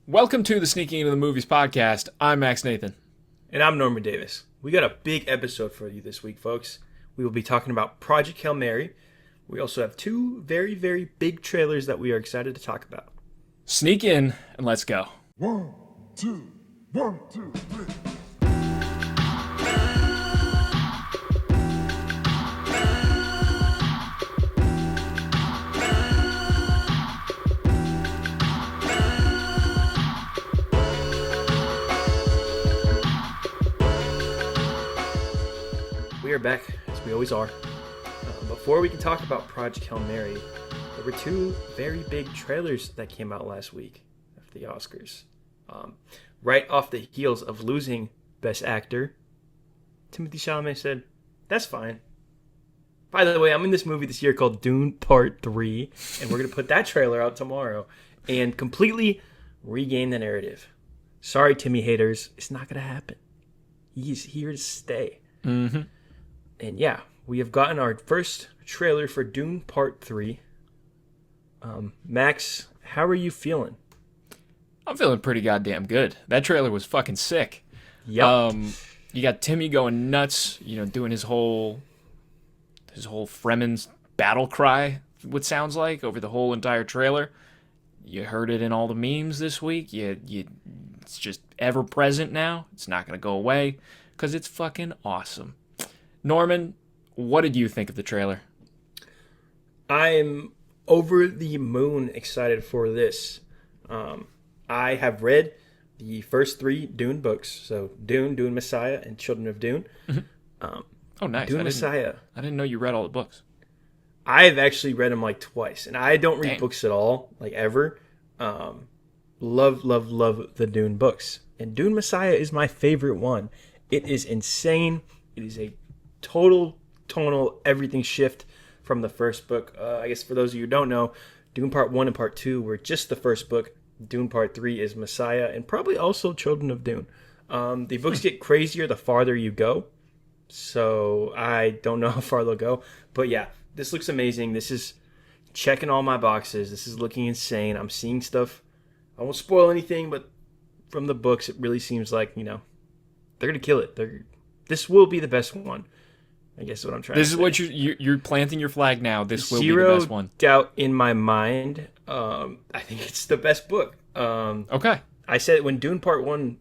Welcome to the Sneaking Into the Movies podcast. I'm Max Nathan. And I'm Norman Davis. We got a big episode for you this week, folks. We will be talking about Project Hail Mary. We also have two very, very big trailers that we are excited to talk about. Sneak in and let's go. 1, 2, 1, 2, 3. We are back, as we always are. Before we can talk about Project Hail Mary, there were two very big trailers that came out last week after the Oscars. Right off the heels of losing Best Actor, Timothée Chalamet said, "That's fine. By the way, I'm in this movie this year called Dune Part 3, and we're going to put that trailer out tomorrow and completely regain the narrative. Sorry, Timmy haters, it's not going to happen. He's here to stay." Mm-hmm. And yeah, we have gotten our first trailer for Dune Part 3. Max, how are you feeling? I'm feeling pretty goddamn good. That trailer was fucking sick. Yep. You got Timmy going nuts, doing his whole Fremen's battle cry, what sounds like, over the whole entire trailer. You heard it in all the memes this week. It's just ever present now. It's not going to go away because it's fucking awesome. Norman, what did you think of the trailer? I'm over the moon excited for this. I have read the first three Dune books. So Dune, Dune Messiah, and Children of Dune. Oh, nice. Dune Messiah. I didn't know you read all the books. I've actually read them like twice. And I don't read Damn. books at all, like ever. Love the Dune books. And Dune Messiah is my favorite one. It is insane. It is a total tonal everything shift from the first book. I guess for those of you who don't know, Dune Part 1 and Part 2 were just the first book. Dune Part 3 is Messiah and probably also Children of Dune. The books get crazier the farther you go. So I don't know how far they'll go. But yeah, this looks amazing. This is checking all my boxes. This is looking insane. I'm seeing stuff. I won't spoil anything, but from the books, it really seems like, they're going to kill it. This will be the best one. I guess is what I'm trying to say. This is what you're planting your flag now. This will be the best one. Zero doubt in my mind. I think it's the best book. Okay. I said when Dune Part 1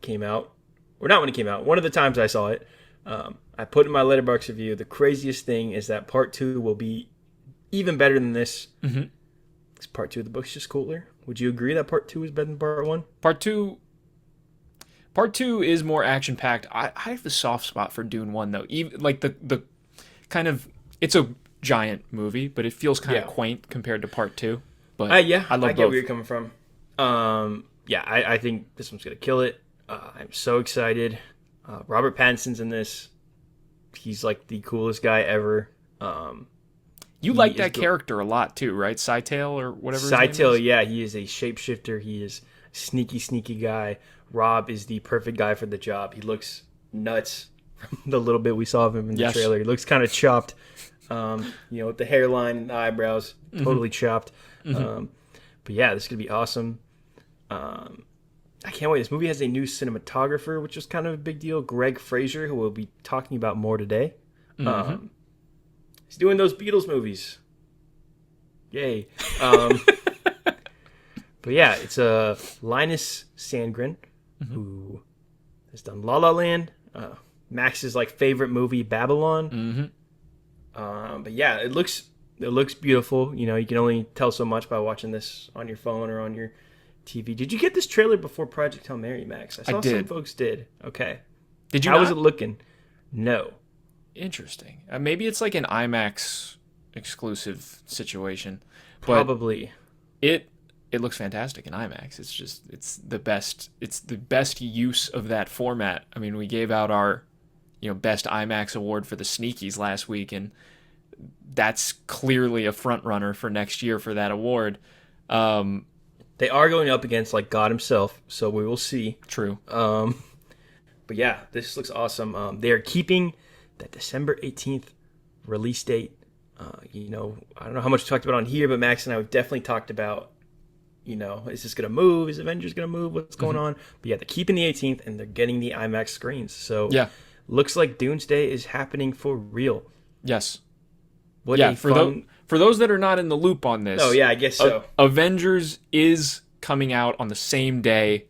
came out, or not when it came out, one of the times I saw it, I put in my Letterboxd review, the craziest thing is that Part 2 will be even better than this. Mm-hmm. Because Part 2 of the book's just cooler. Would you agree that Part 2 is better than Part 1? Part 2 is more action-packed. I have a soft spot for Dune 1, though. Even like the kind of... It's a giant movie, but it feels kind of quaint compared to Part 2. But I love both. I get where you're coming from. I think this one's going to kill it. I'm so excited. Robert Pattinson's in this. He's like the coolest guy ever. You like that character a lot, too, right? Cytail or whatever his name is? Cytail, yeah. He is a shapeshifter. He is a sneaky guy. Rob is the perfect guy for the job. He looks nuts from the little bit we saw of him in the trailer. He looks kind of chopped, with the hairline and the eyebrows, totally chopped. Mm-hmm. But yeah, this is going to be awesome. I can't wait. This movie has a new cinematographer, which is kind of a big deal. Greg Fraser, who we'll be talking about more today. Mm-hmm. He's doing those Beatles movies. Yay. But yeah, it's Linus Sandgren, who has done La La Land, Max's favorite movie, Babylon. Mm-hmm. But yeah, it looks beautiful. You can only tell so much by watching this on your phone or on your TV. Did you get this trailer before Project Hail Mary, Max? I saw some folks did. Okay. Did you? How was it looking? No. Interesting. Maybe it's like an IMAX exclusive situation. Probably. But it looks fantastic in IMAX. It's the best use of that format. I mean, we gave out our best IMAX award for the Sneakies last week, and that's clearly a front runner for next year for that award. They are going up against God himself, so we will see. True. But yeah, this looks awesome. They are keeping that December 18th release date. I don't know how much we talked about on here, but Max and I have definitely talked about Is this going to move? Is Avengers going to move? What's going on? But yeah, they're keeping the 18th and they're getting the IMAX screens. So Yeah. looks like Doomsday is happening for real. Yes. What Yeah, a for those that are not in the loop on this. Oh, yeah, I guess so. Avengers is coming out on the same day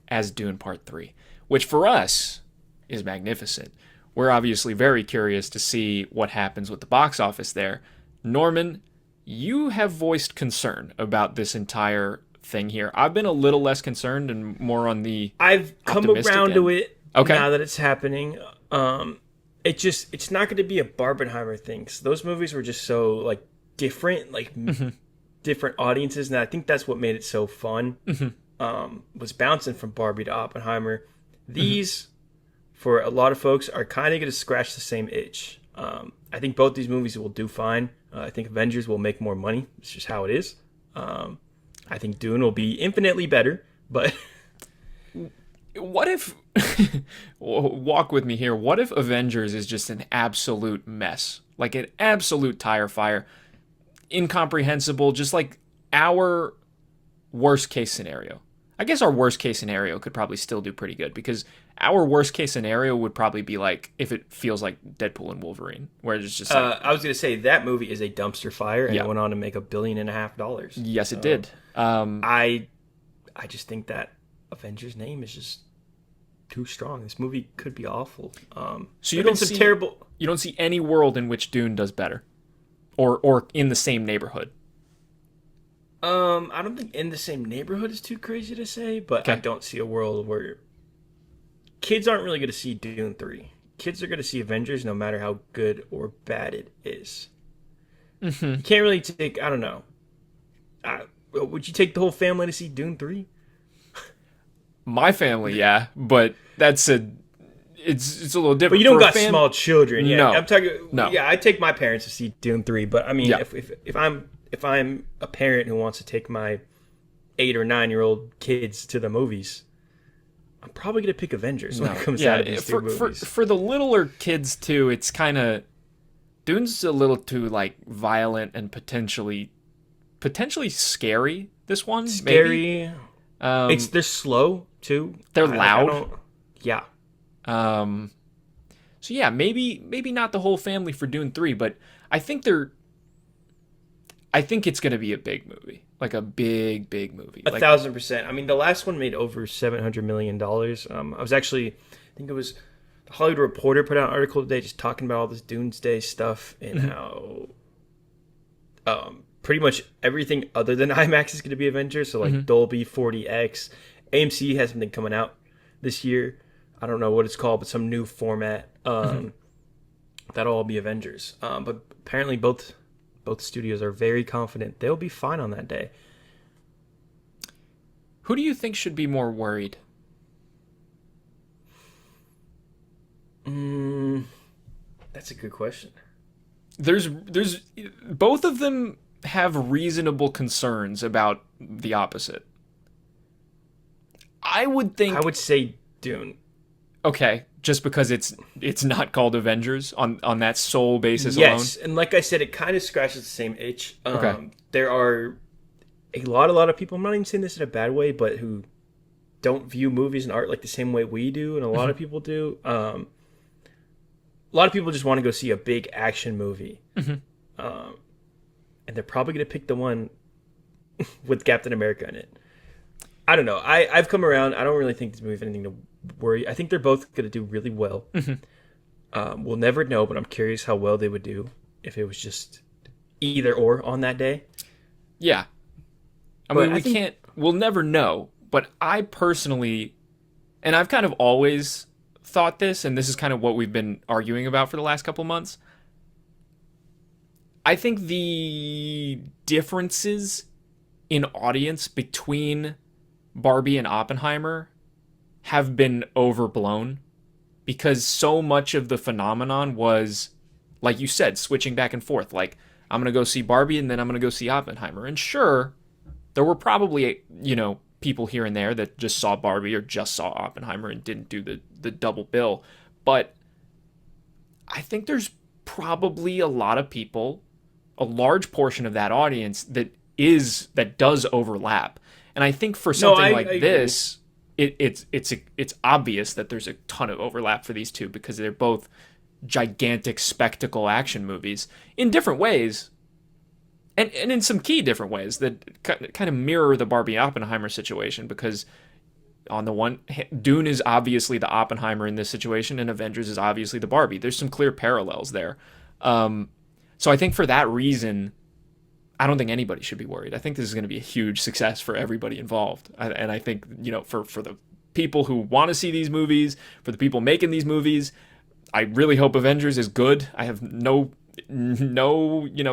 as Dune Part 3, which for us is magnificent. We're obviously very curious to see what happens with the box office there. Norman, you have voiced concern about this entire thing here. I've been a little less concerned and more on the I've come optimistic around end. to it Okay. now that it's happening. It's not going to be a Barbenheimer thing. 'Cause those movies were just so like different, like different audiences, and I think that's what made it so fun. Was bouncing from Barbie to Oppenheimer. These, for a lot of folks, are kind of going to scratch the same itch. I think both these movies will do fine. I think Avengers will make more money. It's just how it is. I think Dune will be infinitely better, but What if walk with me here? What if Avengers is just an absolute mess? Like an absolute tire fire, incomprehensible, just like our worst case scenario. I guess our worst case scenario could probably still do pretty good because our worst case scenario would probably be like if it feels like Deadpool and Wolverine, where it's just like, I was going to say that movie is a dumpster fire, and Yeah. it went on to make $1.5 billion. yes, it did. I just think that Avengers name is just too strong. This movie could be awful. So you there've been don't see terrible. You don't see any world in which Dune does better, or in the same neighborhood. I don't think in the same neighborhood is too crazy to say, but I Okay. don't see a world where kids aren't really going to see Dune 3. Kids are going to see Avengers no matter how good or bad it is. You can't really take, I don't know. Would you take the whole family to see Dune 3? My family, yeah, but it's a little different. But you don't For a got small children. Yeah, No. I'm talking. No. Yeah, I take my parents to see Dune 3, but I mean, Yeah. if I'm a parent who wants to take my 8 or 9-year-old kids to the movies, I'm probably gonna pick Avengers when it comes out of these three movies. For the littler kids too, it's kind of Dune's a little too like violent and potentially scary. This one maybe. Scary. They're slow too. They're I loud. don't- yeah. So yeah, maybe not the whole family for Dune 3, but I think it's gonna be a big movie, like a big movie. 1,000%. I mean, the last one made over $700 million. I think it was the Hollywood Reporter put out an article today just talking about all this Doomsday stuff and how pretty much everything other than IMAX is going to be Avengers. So like Dolby 40X, AMC has something coming out this year. I don't know what it's called, but some new format that'll all be Avengers. But apparently both studios are very confident they'll be fine on that day. Who do you think should be more worried? That's a good question. There's both of them have reasonable concerns about the opposite. I would think I would say Dune. okay, just because it's not called Avengers on that sole basis Yes, alone. and like I said, it kind of scratches the same itch. Okay. There are a lot of people, I'm not even saying this in a bad way, but who don't view movies and art like the same way we do, and a lot of people do. A lot of people just want to go see a big action movie. And they're probably going to pick the one with Captain America in it. I don't know. I've come around. I don't really think this movie has anything to worry. I think they're both going to do really well. We'll never know, but I'm curious how well they would do if it was just either or on that day. Yeah. I But mean, I think- we'll never know, but I personally, and I've kind of always thought this, and this is kind of what we've been arguing about for the last couple months. I think the differences in audience between Barbie and Oppenheimer have been overblown because so much of the phenomenon was, like you said, switching back and forth. Like, I'm going to go see Barbie and then I'm going to go see Oppenheimer. And sure, there were probably, people here and there that just saw Barbie or just saw Oppenheimer and didn't do the double bill. But I think there's probably a lot of people, a large portion of that audience that does overlap. And I think for No, something I like agree. this, it's obvious that there's a ton of overlap for these two because they're both gigantic spectacle action movies in different ways, and in some key different ways that kind of mirror the Barbie Oppenheimer situation. Because on the one, Dune is obviously the Oppenheimer in this situation, and Avengers is obviously the Barbie. There's some clear parallels there. So I think for that reason, I don't think anybody should be worried. I think this is going to be a huge success for everybody involved. And I think, for the people who want to see these movies, for the people making these movies, I really hope Avengers is good. I have no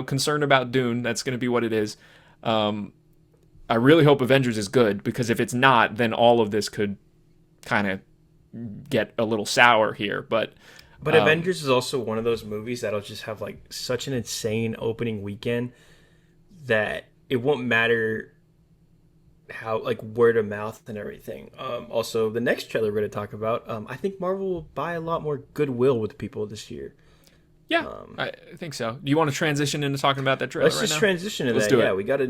concern about Dune. That's going to be what it is. I really hope Avengers is good, because if it's not, then all of this could kind of get a little sour here. But Avengers is also one of those movies that'll just have like such an insane opening weekend that it won't matter how, like, word of mouth and everything. Also, the next trailer we're going to talk about, I think Marvel will buy a lot more goodwill with people this year. yeah, I think so. Do you want to transition into talking about that trailer Let's right just now? transition to Let's that. do it. Yeah, we got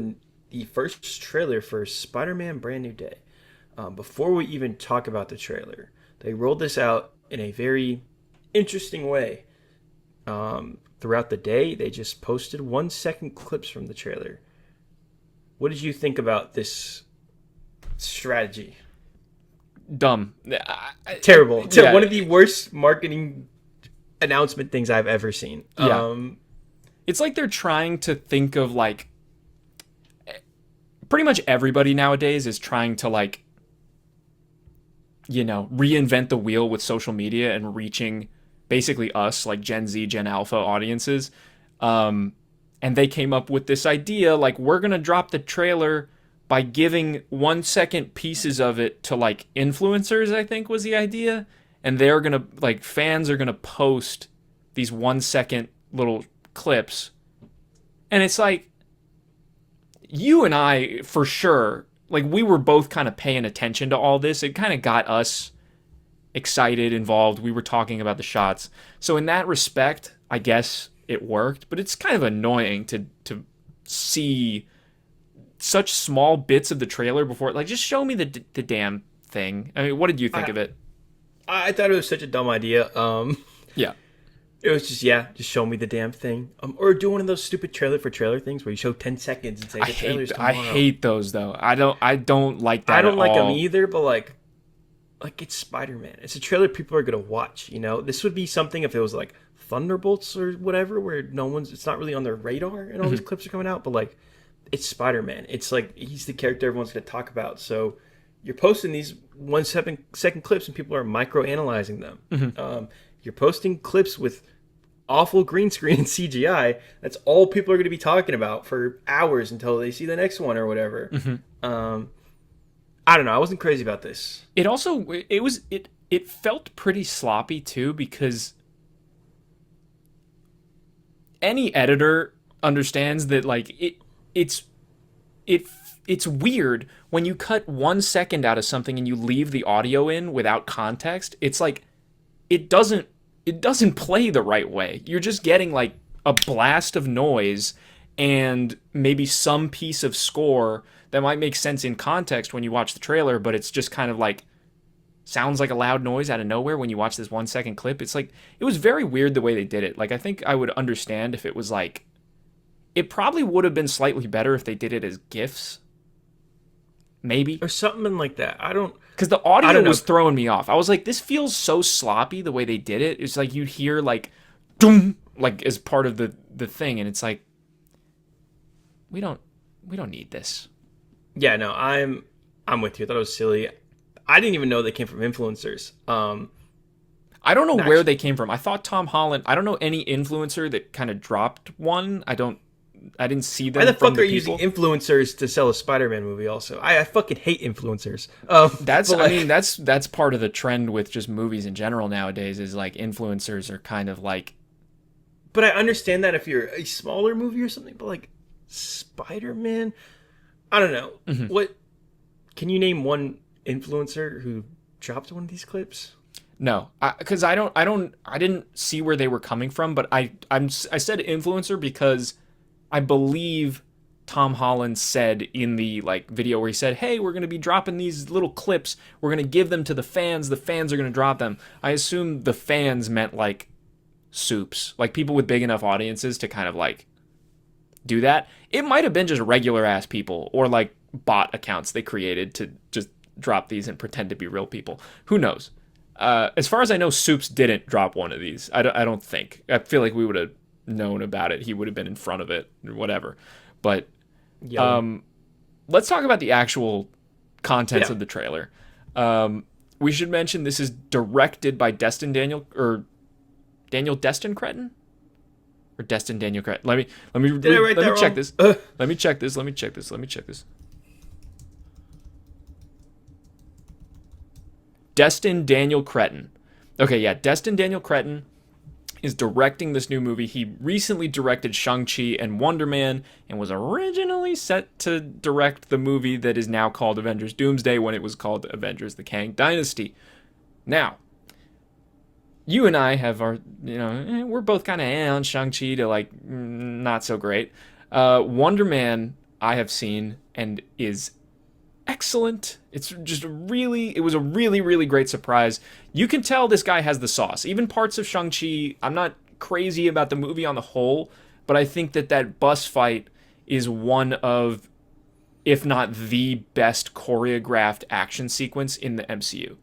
the first trailer for Spider-Man Brand New Day. Before we even talk about the trailer, they rolled this out in a very interesting way. Throughout the day, they just posted 1-second clips from the trailer. What did you think about this strategy? Dumb. Terrible. Yeah. One of the worst marketing announcement things I've ever seen. Yeah. It's like they're trying to think of, like, pretty much everybody nowadays is trying to, like, reinvent the wheel with social media and reaching basically us, like Gen Z, Gen Alpha audiences. And they came up with this idea, like, we're going to drop the trailer by giving 1-second pieces of it to, like, influencers, I think was the idea. And they're going to, like, fans are going to post these 1-second little clips. And it's like, you and I, for sure, like, we were both kind of paying attention to all this. It kind of got us excited, involved. We were talking about the shots. So in that respect, I guess it worked. But it's kind of annoying to see such small bits of the trailer before. Like, just show me the damn thing. I mean, what did you think of it? I thought it was such a dumb idea. Yeah. It was just show me the damn thing. Or do one of those stupid trailer for trailer things where you show 10 seconds and say the trailer's tomorrow. I hate those, though. I don't like that. I don't at like all. them either, but like it's Spider-Man. It's a trailer people are gonna watch. This would be something if it was like Thunderbolts or whatever, where it's not really on their radar and all these clips are coming out. But like, it's Spider-Man. It's like he's the character everyone's gonna talk about. So you're posting these 1-second clips and people are micro-analyzing them. You're posting clips with awful green screen and CGI. That's all people are going to be talking about for hours until they see the next one or whatever. I don't know. I wasn't crazy about this. It felt pretty sloppy too, because any editor understands that, like, it's weird when you cut 1 second out of something and you leave the audio in without context. It's like it doesn't play the right way. You're just getting, like, a blast of noise and maybe some piece of score that might make sense in context when you watch the trailer, but it's just kind of like sounds like a loud noise out of nowhere when you watch this 1-second clip. It's like, it was very weird the way they did it. Like, I think I would understand if it was like, it probably would have been slightly better if they did it as GIFs. Maybe. Or something like that. Because the audio was throwing me off. I was like, this feels so sloppy the way they did it. It's like you'd hear, like, doom, like, as part of the thing, and it's like, we don't need this. Yeah, no, I'm with you. I thought it was silly. I didn't even know they came from influencers. I don't know where they came from. I thought Tom Holland. I don't know any influencer that kind of dropped one. I didn't see them. Why the from fuck are you using influencers to sell a Spider-Man movie? Also, I fucking hate influencers. That's part of the trend with just movies in general nowadays. Is like influencers are kind of like. But I understand that if you're a smaller movie or something. But like Spider-Man, I don't know. What can you name one influencer who dropped one of these clips? No, because I didn't see where they were coming from. But I said influencer because I believe Tom Holland said in the like video where he said, "Hey, we're going to be dropping these little clips. We're going to give them to the fans. The fans are going to drop them." I assume the fans meant like soups, like people with big enough audiences to kind of like do that. It might have been just regular ass people or like bot accounts they created to just drop these and pretend to be real people. Who knows? As far as I know, Soups didn't drop one of these. I don't think. I feel like we would have known about it. He would have been in front of it or whatever. But let's talk about the actual contents of the trailer. We should mention this is directed by Daniel Destin Cretton? Or Destin Daniel Cretton. Let me check this. Let me check this. Destin Daniel Cretton. Okay, yeah, Destin Daniel Cretton is directing this new movie. He recently directed Shang-Chi and Wonder Man and was originally set to direct the movie that is now called Avengers Doomsday when it was called Avengers The Kang Dynasty. Now, you and I have our, we're both kind of on Shang-Chi to like not so great. Wonder Man I have seen and is excellent. It was a really, really great surprise. You can tell this guy has the sauce. Even parts of Shang-Chi, I'm not crazy about the movie on the whole, but I think that bus fight is one of, if not the best choreographed action sequence in the MCU.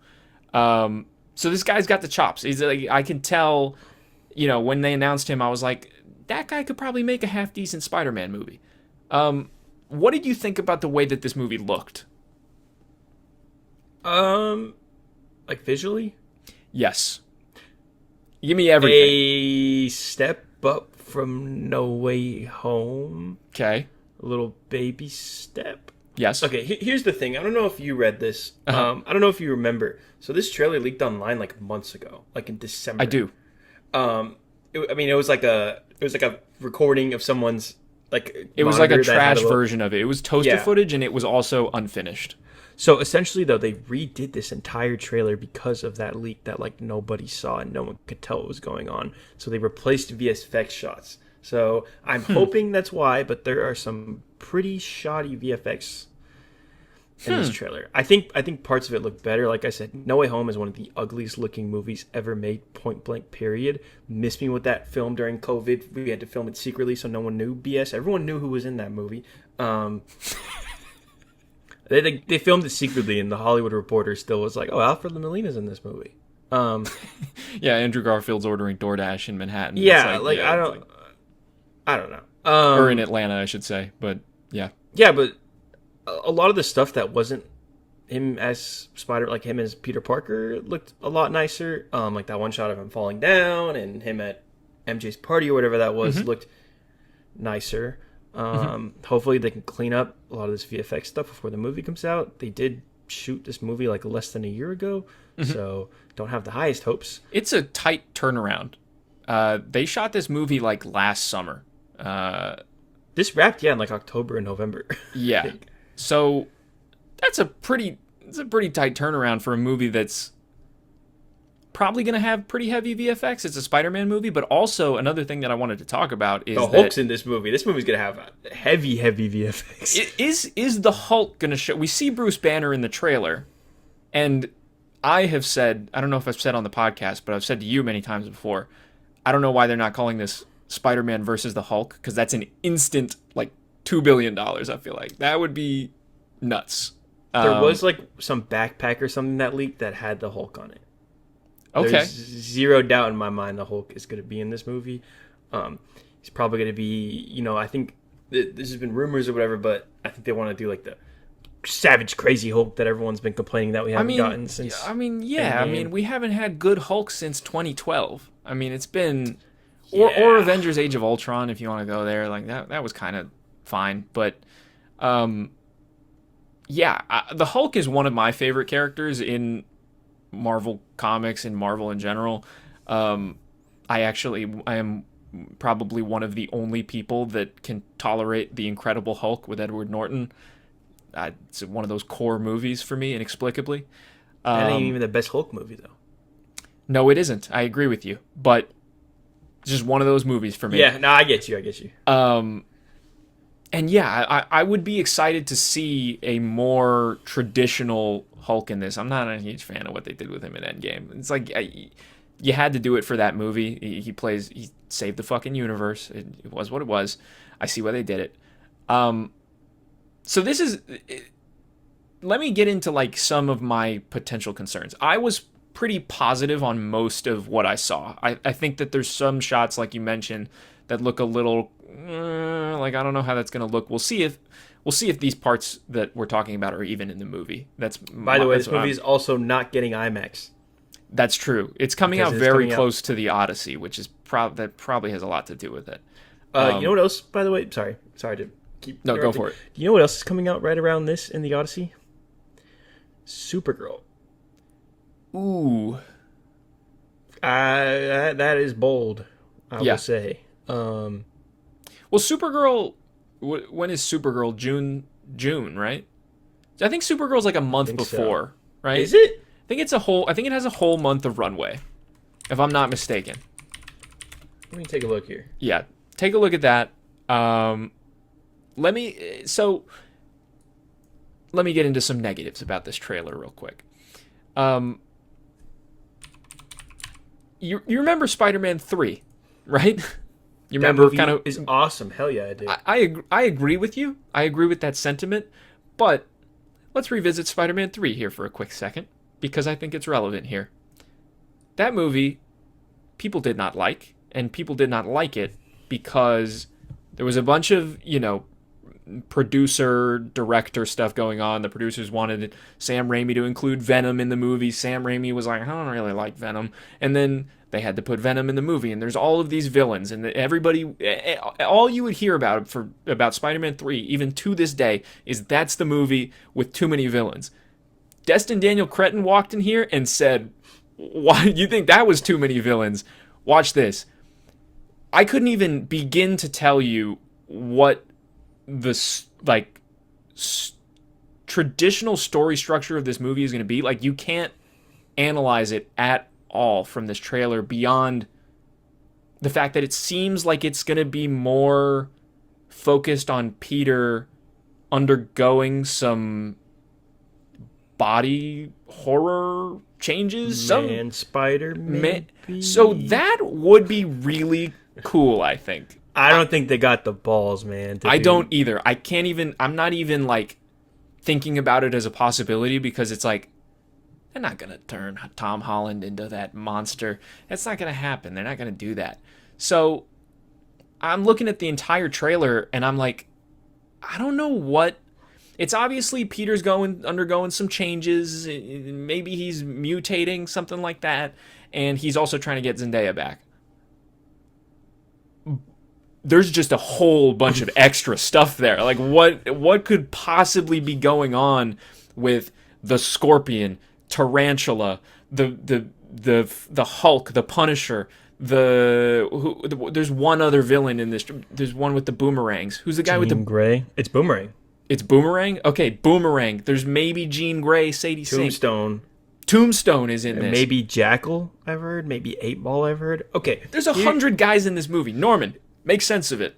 So this guy's got the chops. He's like, I can tell, when they announced him, I was like, that guy could probably make a half decent Spider-Man movie. What did you think about the way that this movie looked? Like visually? Yes. Give me everything. A step up from No Way Home. Okay. A little baby step. Yes. Okay, here's the thing. I don't know if you read this. I don't know if you remember. So this trailer leaked online like months ago, like in December. I do. It was like a recording of someone's like. It was like a trash version of it. It was toaster footage, and it was also unfinished. So essentially, though, they redid this entire trailer because of that leak that like nobody saw and no one could tell what was going on. So they replaced VFX shots. So I'm hoping that's why, but there are some pretty shoddy VFX in this trailer. I think parts of it look better. Like I said, No Way Home is one of the ugliest looking movies ever made, point blank, period. Missed me with that film during COVID. We had to film it secretly so no one knew. BS. Everyone knew who was in that movie. They filmed it secretly, and the Hollywood Reporter still was like, "Oh, Alfred Molina's in this movie." Yeah, Andrew Garfield's ordering DoorDash in Manhattan. Yeah, I don't know. Or in Atlanta, I should say. But yeah. Yeah, but a lot of the stuff that wasn't him as Spider, like him as Peter Parker, looked a lot nicer. Like that one shot of him falling down and him at MJ's party or whatever that was looked nicer. Hopefully they can clean up a lot of this VFX stuff before the movie comes out. They did shoot this movie like less than a year ago, so don't have the highest hopes. It's a tight turnaround. They shot this movie like last summer. This wrapped in like October and November. Yeah, so that's a pretty tight turnaround for a movie that's probably going to have pretty heavy VFX. It's a Spider-Man movie, but also another thing that I wanted to talk about is the Hulk's in this movie. This movie's going to have heavy VFX. Is the Hulk going to show? We see Bruce Banner in the trailer, and I have said, I don't know if I've said on the podcast, but I've said to you many times before, I don't know why they're not calling this Spider-Man versus the Hulk, because that's an instant, like, $2 billion, I feel like. That would be nuts. There was, like, some backpack or something that leaked that had the Hulk on it. Okay. There's zero doubt in my mind the Hulk is going to be in this movie. He's probably going to be, I think this has been rumors or whatever, but I think they want to do like the savage, crazy Hulk that everyone's been complaining that we haven't gotten since. We haven't had good Hulk since 2012. I mean, it's been or Avengers: Age of Ultron, if you want to go there. Like that was kind of fine, but the Hulk is one of my favorite characters in Marvel Comics and Marvel in general. I am probably one of the only people that can tolerate the Incredible Hulk with Edward Norton. It's one of those core movies for me, inexplicably. That ain't even the best Hulk movie, though. No, it isn't. I agree with you, but it's just one of those movies for me. Yeah, no, I get you. And yeah, I would be excited to see a more traditional Hulk in this. I'm not a huge fan of what they did with him in Endgame. It's like you had to do it for that movie. He saved the fucking universe. It was what it was. I see why they did it. So this is. Let me get into like some of my potential concerns. I was pretty positive on most of what I saw. I think that there's some shots, like you mentioned, that look a little like I don't know how that's gonna look. We'll see if these parts that we're talking about are even in the movie. By the way, this movie is also not getting IMAX. That's true. It's coming out very close to the Odyssey, which is that probably has a lot to do with it. You know what else? By the way, sorry to keep. No, go for it. Do you know what else is coming out right around this in the Odyssey? Supergirl. Ooh. That is bold, I will say. Well, Supergirl, when is Supergirl? June, right? I think Supergirl's like a month before, right? Is it? I think it has a whole month of runway, if I'm not mistaken. Let me take a look here. Yeah, take a look at that. Let me get into some negatives about this trailer real quick. You remember Spider-Man 3, right? You remember kind of is awesome. Hell yeah, I do. I agree with you. I agree with that sentiment, but let's revisit Spider-Man 3 here for a quick second because I think it's relevant here. That movie people did not like, and people did not like it because there was a bunch of, producer, director stuff going on. The producers wanted Sam Raimi to include Venom in the movie. Sam Raimi was like, I don't really like Venom. And then they had to put Venom in the movie. And there's all of these villains. And everybody, all you would hear about Spider-Man 3, even to this day, is that's the movie with too many villains. Destin Daniel Cretton walked in here and said, why you think that was too many villains? Watch this. I couldn't even begin to tell you what the traditional story structure of this movie is going to be. Like, you can't analyze it at all from this trailer beyond the fact that it seems like it's going to be more focused on Peter undergoing some body horror changes. Spider-Man. So that would be really cool, I think. I don't think they got the balls, man. I don't either. I'm not even like thinking about it as a possibility because it's like, they're not going to turn Tom Holland into that monster. That's not going to happen. They're not going to do that. So I'm looking at the entire trailer and I'm like, I don't know what. It's obviously Peter's undergoing some changes. Maybe he's mutating, something like that. And he's also trying to get Zendaya back. There's just a whole bunch of extra stuff there. Like, what could possibly be going on with the Scorpion, Tarantula, the Hulk, the Punisher, there's one other villain in this. There's one with the boomerangs. Who's the guy with the Grey? It's Boomerang. It's Boomerang? Okay, Boomerang. There's maybe Jean Grey, Sadie Sink. Tombstone is in this. Maybe Jackal, I've heard. Maybe 8-Ball, I've heard. Okay. There's 100 guys in this movie. Norman, make sense of it.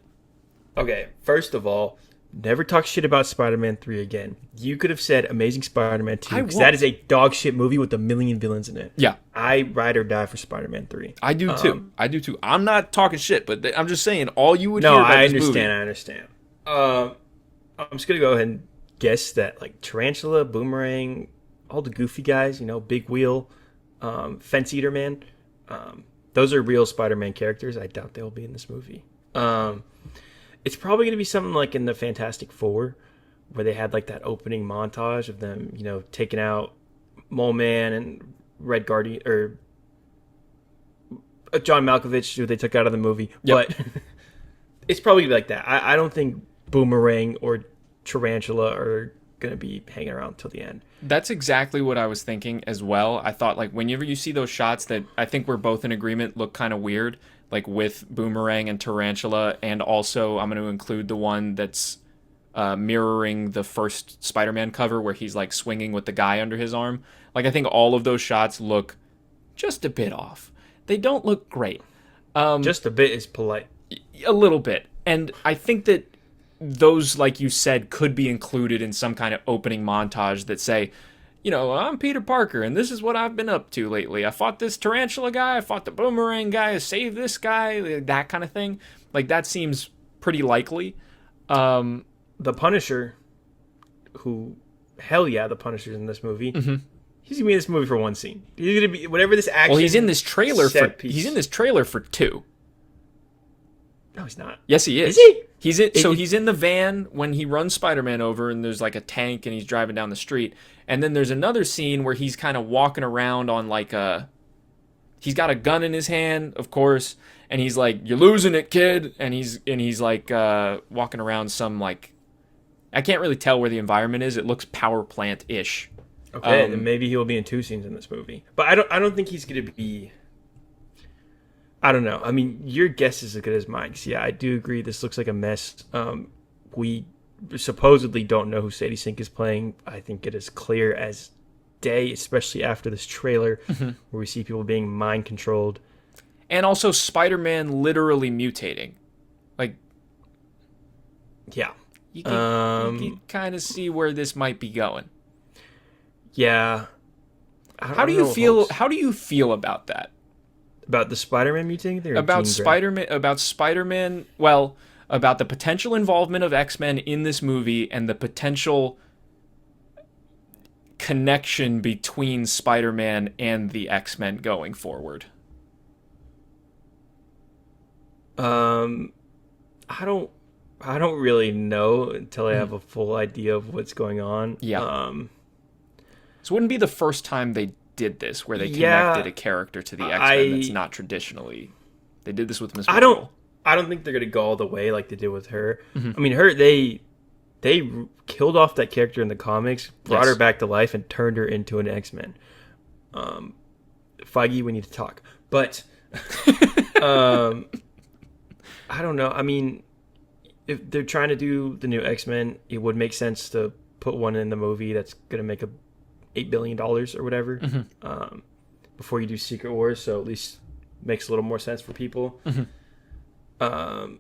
Okay, first of all, never talk shit about Spider-Man 3 again. You could have said Amazing Spider-Man 2, because that is a dog shit movie with a million villains in it. Yeah. I ride or die for Spider-Man 3. I do too. I'm not talking shit, but I'm just saying, all you would hear about this movie... I understand. I'm just going to go ahead and guess that, like, Tarantula, Boomerang, all the goofy guys, Big Wheel, Fence Eater Man, those are real Spider-Man characters. I doubt they'll be in this movie. It's probably going to be something like in the Fantastic Four, where they had, like, that opening montage of them, taking out Mole Man and Red Guardian, or John Malkovich, who they took out of the movie. Yep. But it's probably going to be like that. I don't think Boomerang or Tarantula are going to be hanging around till the end. That's exactly what I was thinking as well. I thought, like, whenever you see those shots that I think we're both in agreement look kind of weird, like with Boomerang and Tarantula, and also I'm going to include the one that's mirroring the first Spider-Man cover where he's, like, swinging with the guy under his arm. Like, I think all of those shots look just a bit off. They don't look great. Just a bit is polite. A little bit. And I think that those, like you said, could be included in some kind of opening montage that say, I'm Peter Parker, and this is what I've been up to lately. I fought this tarantula guy, I fought the boomerang guy, I saved this guy, that kind of thing. Like, that seems pretty likely. The Punisher, the Punisher's in this movie. Mm-hmm. He's gonna be in this movie for one scene. He's gonna be whatever this action. Well, he's in this trailer piece. He's in this trailer for 2. No, he's not. Yes, he is. Is he? He's in the van when he runs Spider-Man over, and there's like a tank, and he's driving down the street. And then there's another scene where he's kind of walking around on like he's got a gun in his hand, of course, and he's like, "You're losing it, kid," and he's like walking around some, like, I can't really tell where the environment is. It looks power plant-ish. Okay, then maybe he'll be in 2 scenes in this movie. But I don't think he's gonna be. I don't know. I mean, your guess is as good as mine. 'Cause, yeah, I do agree. This looks like a mess. We supposedly don't know who Sadie Sink is playing. I think it is clear as day, especially after this trailer, where we see people being mind controlled, and also Spider-Man literally mutating. Like, yeah, you can kind of see where this might be going. Yeah. How do you feel? How do you feel about that? About the Spider-Man mutating thing? About Spider-Man. Well, about the potential involvement of X-Men in this movie and the potential connection between Spider-Man and the X-Men going forward. I don't really know until I have a full idea of what's going on. Yeah. So it wouldn't be the first time they did this, where they connected a character to the X-Men that's not traditionally. They did this with Miss Marvel. I don't think they're gonna go all the way like they did with her. Mm-hmm. I mean, her they killed off that character in the comics, brought her back to life, and turned her into an X-Men. Feige, we need to talk. But I don't know. I mean, if they're trying to do the new X-Men, it would make sense to put one in the movie that's gonna make $8 billion or whatever, before you do Secret Wars, so at least makes a little more sense for people. But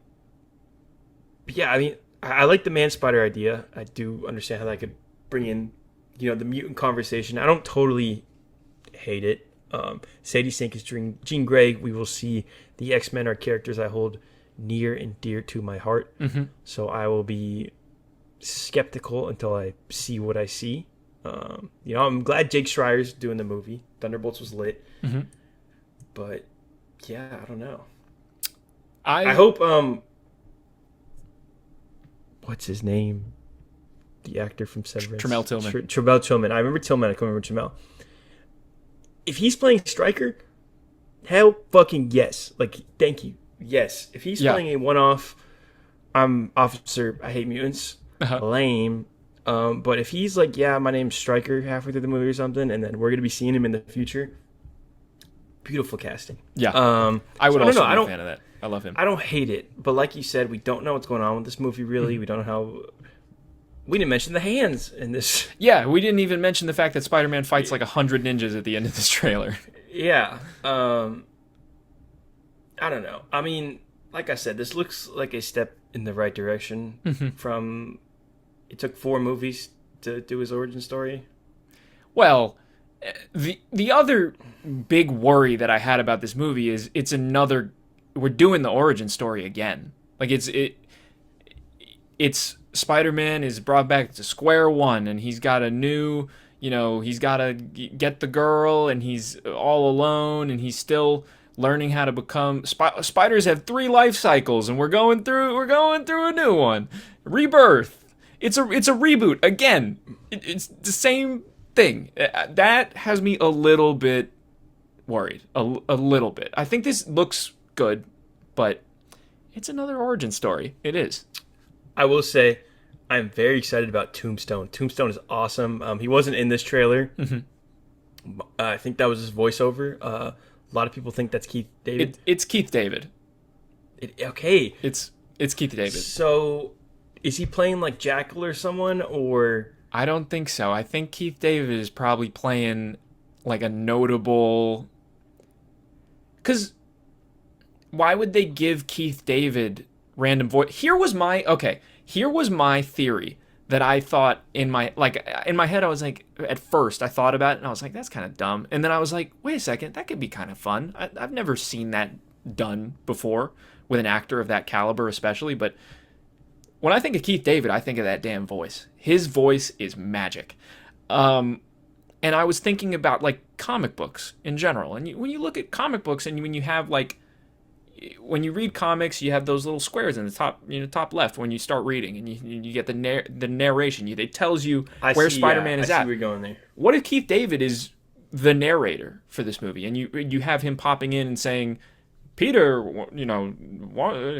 yeah, I mean, I like the Man Spider idea. I do understand how that could bring in, the mutant conversation. I don't totally hate it. Sadie Sink is Jean Grey. We will see the X-Men are characters I hold near and dear to my heart. So I will be skeptical until I see what I see. I'm glad Jake Schreier's doing the movie. Thunderbolts was lit. But yeah, I don't know. I hope what's his name? The actor from Severance. Tramel Tillman. Tramel Tillman. I remember Tillman. I can't remember Tramel. If he's playing Stryker, hell fucking yes. Like, thank you. Yes. If he's playing a one-off, I'm Officer, I hate mutants. Lame. But if he's like, yeah, my name's Stryker halfway through the movie or something, and then we're going to be seeing him in the future, beautiful casting. Yeah. I would also be a fan of that. I love him. I don't hate it, but like you said, we don't know what's going on with this movie, really. We don't know how... We didn't mention the hands in this. Yeah, we didn't even mention the fact that Spider-Man fights like 100 ninjas at the end of this trailer. Yeah. I don't know. I mean, like I said, this looks like a step in the right direction from... It took 4 movies to do his origin story. Well, the other big worry that I had about this movie is it's another... We're doing the origin story again. Like, it's Spider-Man is brought back to square one, and he's got a new... he's got to get the girl, and he's all alone, and he's still learning how to become... Spiders have 3 life cycles, and we're going through a new one. Rebirth. It's a reboot again. It's the same thing. That has me a little bit worried. A little bit. I think this looks good, but it's another origin story. It is. I will say, I'm very excited about Tombstone. Tombstone is awesome. He wasn't in this trailer. I think that was his voiceover. A lot of people think that's Keith David. It's Keith David. Okay. It's Keith David. So... Is he playing like Jackal or someone, or... I don't think so. I think Keith David is probably playing like a notable... Because why would they give Keith David random voice? Here was my Here was my theory that I thought in my head, I was like, at first I thought about it and I was like, that's kind of dumb. And then I was like, wait a second, that could be kind of fun. I've never seen that done before with an actor of that caliber, especially. But when I think of Keith David, I think of that damn voice. His voice is magic. And I was thinking about like comic books in general. And when you look at comic books and when you have like, when you read comics, you have those little squares in the top, top left when you start reading, and you get the narration. It tells you where Spider-Man is I see at. where you're going there. What if Keith David is the narrator for this movie, and you have him popping in and saying, Peter,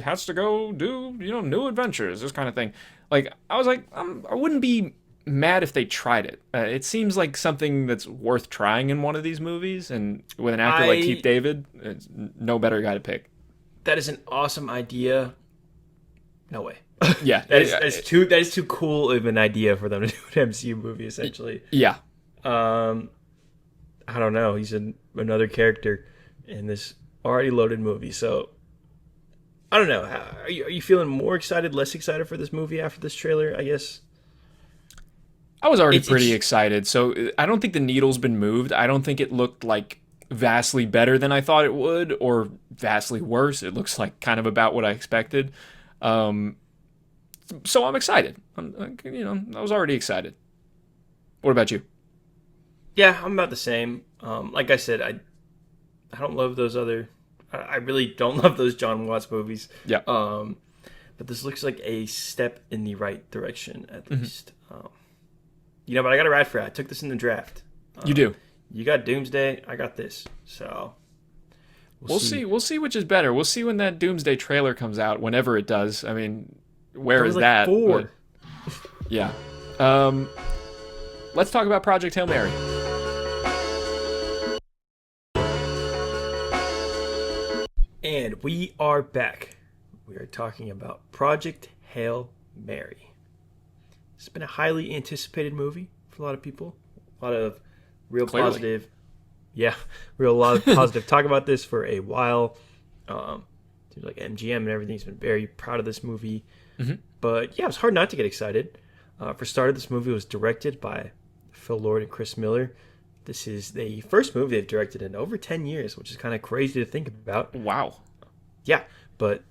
has to go do new adventures, this kind of thing. Like, I was like, I wouldn't be mad if they tried it. It seems like something that's worth trying in one of these movies, and with an actor like Keith David, it's no better guy to pick. That is an awesome idea. No way. Yeah, that is too cool of an idea for them to do an MCU movie, essentially. Yeah. I don't know. He's another character in this already loaded movie, so I don't know. Are you feeling more excited, less excited for this movie after this trailer? I guess I was already pretty excited, so I don't think the needle's been moved. I don't think it looked like vastly better than I thought it would, or vastly worse. It looks like kind of about what I expected. So I'm excited. I was already excited. What about you? Yeah, I'm about the same. Like I said, I don't love those other. I really don't love those John Watts movies. Yeah. But this looks like a step in the right direction, at least. But I got a ride for it. I took this in the draft. You do. You got Doomsday. I got this. So we'll see. We'll see which is better. We'll see when that Doomsday trailer comes out, whenever it does. I mean, where is that? 4. Yeah. Let's talk about Project Hail Mary. And we are back. We are talking about Project Hail Mary. It's been a highly anticipated movie for a lot of people. A lot of real Clearly. positive. Yeah, a lot of positive talk about this for a while. Seems like MGM and everything's been very proud of this movie. Mm-hmm. But yeah, it's hard not to get excited. For starters, this movie was directed by Phil Lord and Chris Miller. This is the first movie they've directed in over 10 years, which is kind of crazy to think about. Wow. Yeah, but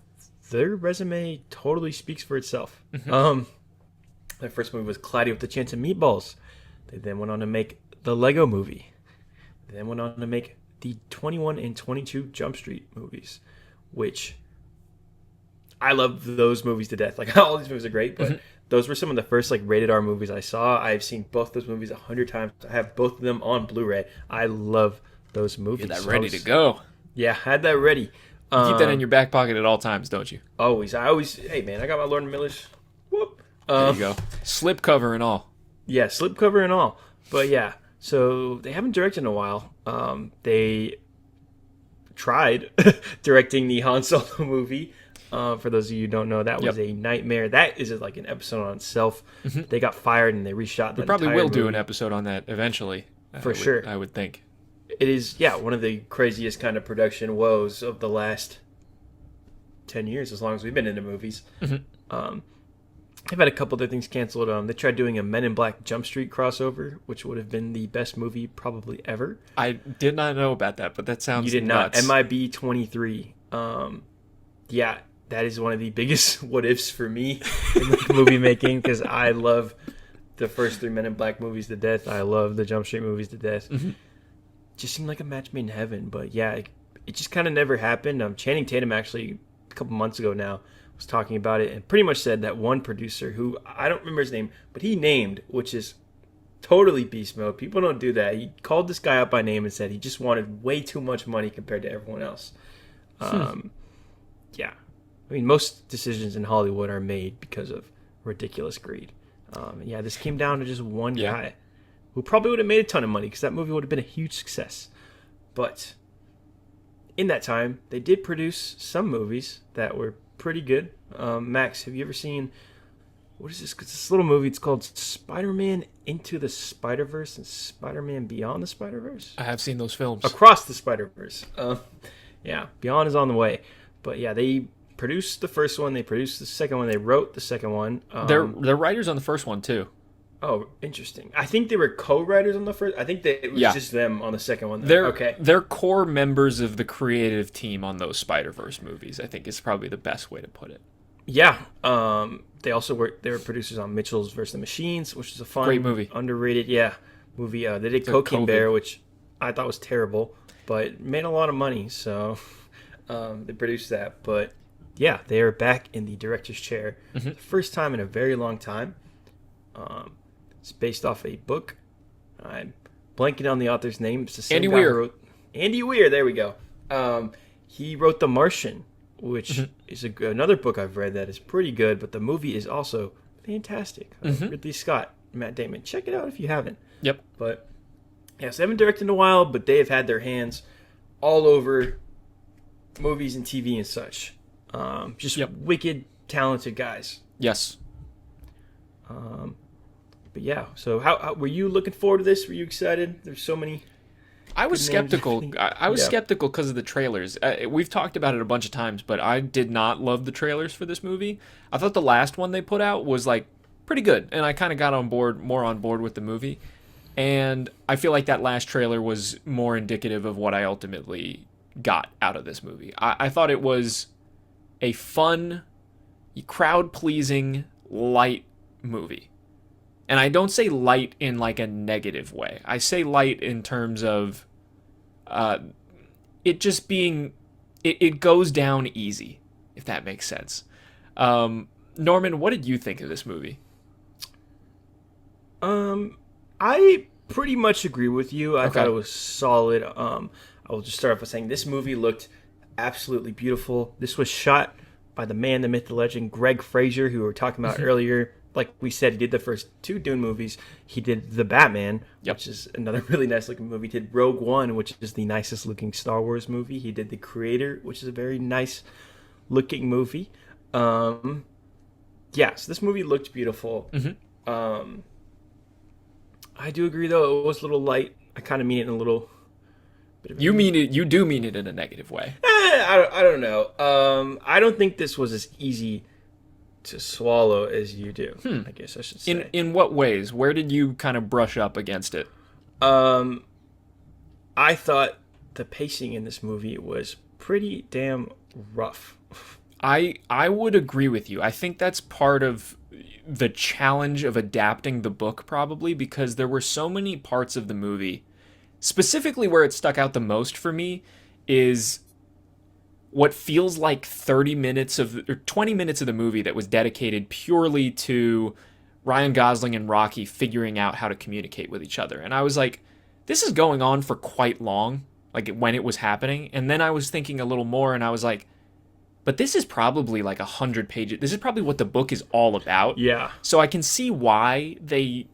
their resume totally speaks for itself. Mm-hmm. Their first movie was Cloudy with a Chance of Meatballs. They then went on to make the Lego Movie. They then went on to make the 21 and 22 Jump Street movies, which I love those movies to death. Like, all these movies are great, but those were some of the first rated R movies I saw. I've seen both those movies 100 times. I have both of them on Blu-ray. I love those movies. Get that ready to go. Yeah, had that ready. You keep that in your back pocket at all times, don't you? Always. Hey man, I got my Lord and Miller's. Whoop. There you go. Slip cover and all. Yeah, slipcover and all. But yeah, so they haven't directed in a while. They tried directing the Han Solo movie. For those of you who don't know, that was a nightmare. That is like an episode on itself. Mm-hmm. They got fired and they reshot that. We probably entire will do movie. an episode on that eventually. For sure. I would think. It is, one of the craziest kind of production woes of the last 10 years, as long as we've been into movies. Mm-hmm. They've had a couple other things canceled. They tried doing a Men in Black Jump Street crossover, which would have been the best movie probably ever. I did not know about that, but that sounds You did nuts. not. MIB 23. Yeah, that is one of the biggest what ifs for me in movie making, because I love the first 3 Men in Black movies to death. I love the Jump Street movies to death. Mm-hmm. Just seemed like a match made in heaven, but yeah, it just kind of never happened. Channing Tatum actually a couple months ago now was talking about it and pretty much said that one producer, who I don't remember his name, but he named, which is totally beast mode. People don't do that. He called this guy out by name and said he just wanted way too much money compared to everyone else. Yeah, I mean, most decisions in Hollywood are made because of ridiculous greed. Yeah, this came down to just one guy who probably would have made a ton of money because that movie would have been a huge success. But in that time, they did produce some movies that were pretty good. Max, have you ever seen, what is this? It's this little movie. It's called Spider-Man Into the Spider-Verse and Spider-Man Beyond the Spider-Verse? I have seen those films. Across the Spider-Verse. Yeah, Beyond is on the way. But yeah, they produced the first one. They produced the second one. They wrote the second one. They're writers on the first one too. Oh, interesting. I think they were co-writers on the first. I think it was just them on the second one. They're core members of the creative team on those Spider-Verse movies. I think is probably the best way to put it. Yeah. They also they were producers on Mitchell's vs. the Machines, which is a fun, great movie, underrated, movie. They did Cocaine Bear, which I thought was terrible, but made a lot of money, so they produced that. But yeah, they are back in the director's chair, the first time in a very long time. It's based off a book. I'm blanking on the author's name. It's the same Andy guy Weir. who wrote Andy Weir. There we go. He wrote The Martian, which is another book I've read that is pretty good, but the movie is also fantastic. Ridley Scott, Matt Damon. Check it out if you haven't. Yep. But yes, they haven't directed in a while, but they have had their hands all over movies and TV and such. Just wicked, talented guys. Yes. But yeah, so how were you looking forward to this? Were you excited? There's so many. I was skeptical. I was skeptical because of the trailers. We've talked about it a bunch of times, but I did not love the trailers for this movie. I thought the last one they put out was like pretty good, and I kind of got more on board with the movie. And I feel like that last trailer was more indicative of what I ultimately got out of this movie. I thought it was a fun, crowd-pleasing, light movie. And I don't say light in like a negative way. I say light in terms of it just being, it goes down easy, if that makes sense. Norman, what did you think of this movie? I pretty much agree with you. I thought it was solid. I will just start off by saying this movie looked absolutely beautiful. This was shot by the man, the myth, the legend, Greg Fraser, who we were talking about earlier. Like we said, he did the first two Dune movies. He did The Batman, which is another really nice looking movie. He did Rogue One, which is the nicest looking Star Wars movie. He did The Creator, which is a very nice looking movie. So this movie looked beautiful. I do agree, though, it was a little light. I kind of mean it in a little bit of You do mean it in a negative way. I don't know. I don't think this was as easy to swallow as you do. I guess I should say. In what ways? Where did you kind of brush up against it? I thought the pacing in this movie was pretty damn rough. I would agree with you. I think that's part of the challenge of adapting the book, probably, because there were so many parts of the movie, specifically where it stuck out the most for me is what feels like 20 minutes of the movie that was dedicated purely to Ryan Gosling and Rocky figuring out how to communicate with each other. And I was like, this is going on for quite long, like when it was happening. And then I was thinking a little more and I was like, but this is probably like 100 pages. This is probably what the book is all about. Yeah. So I can see why they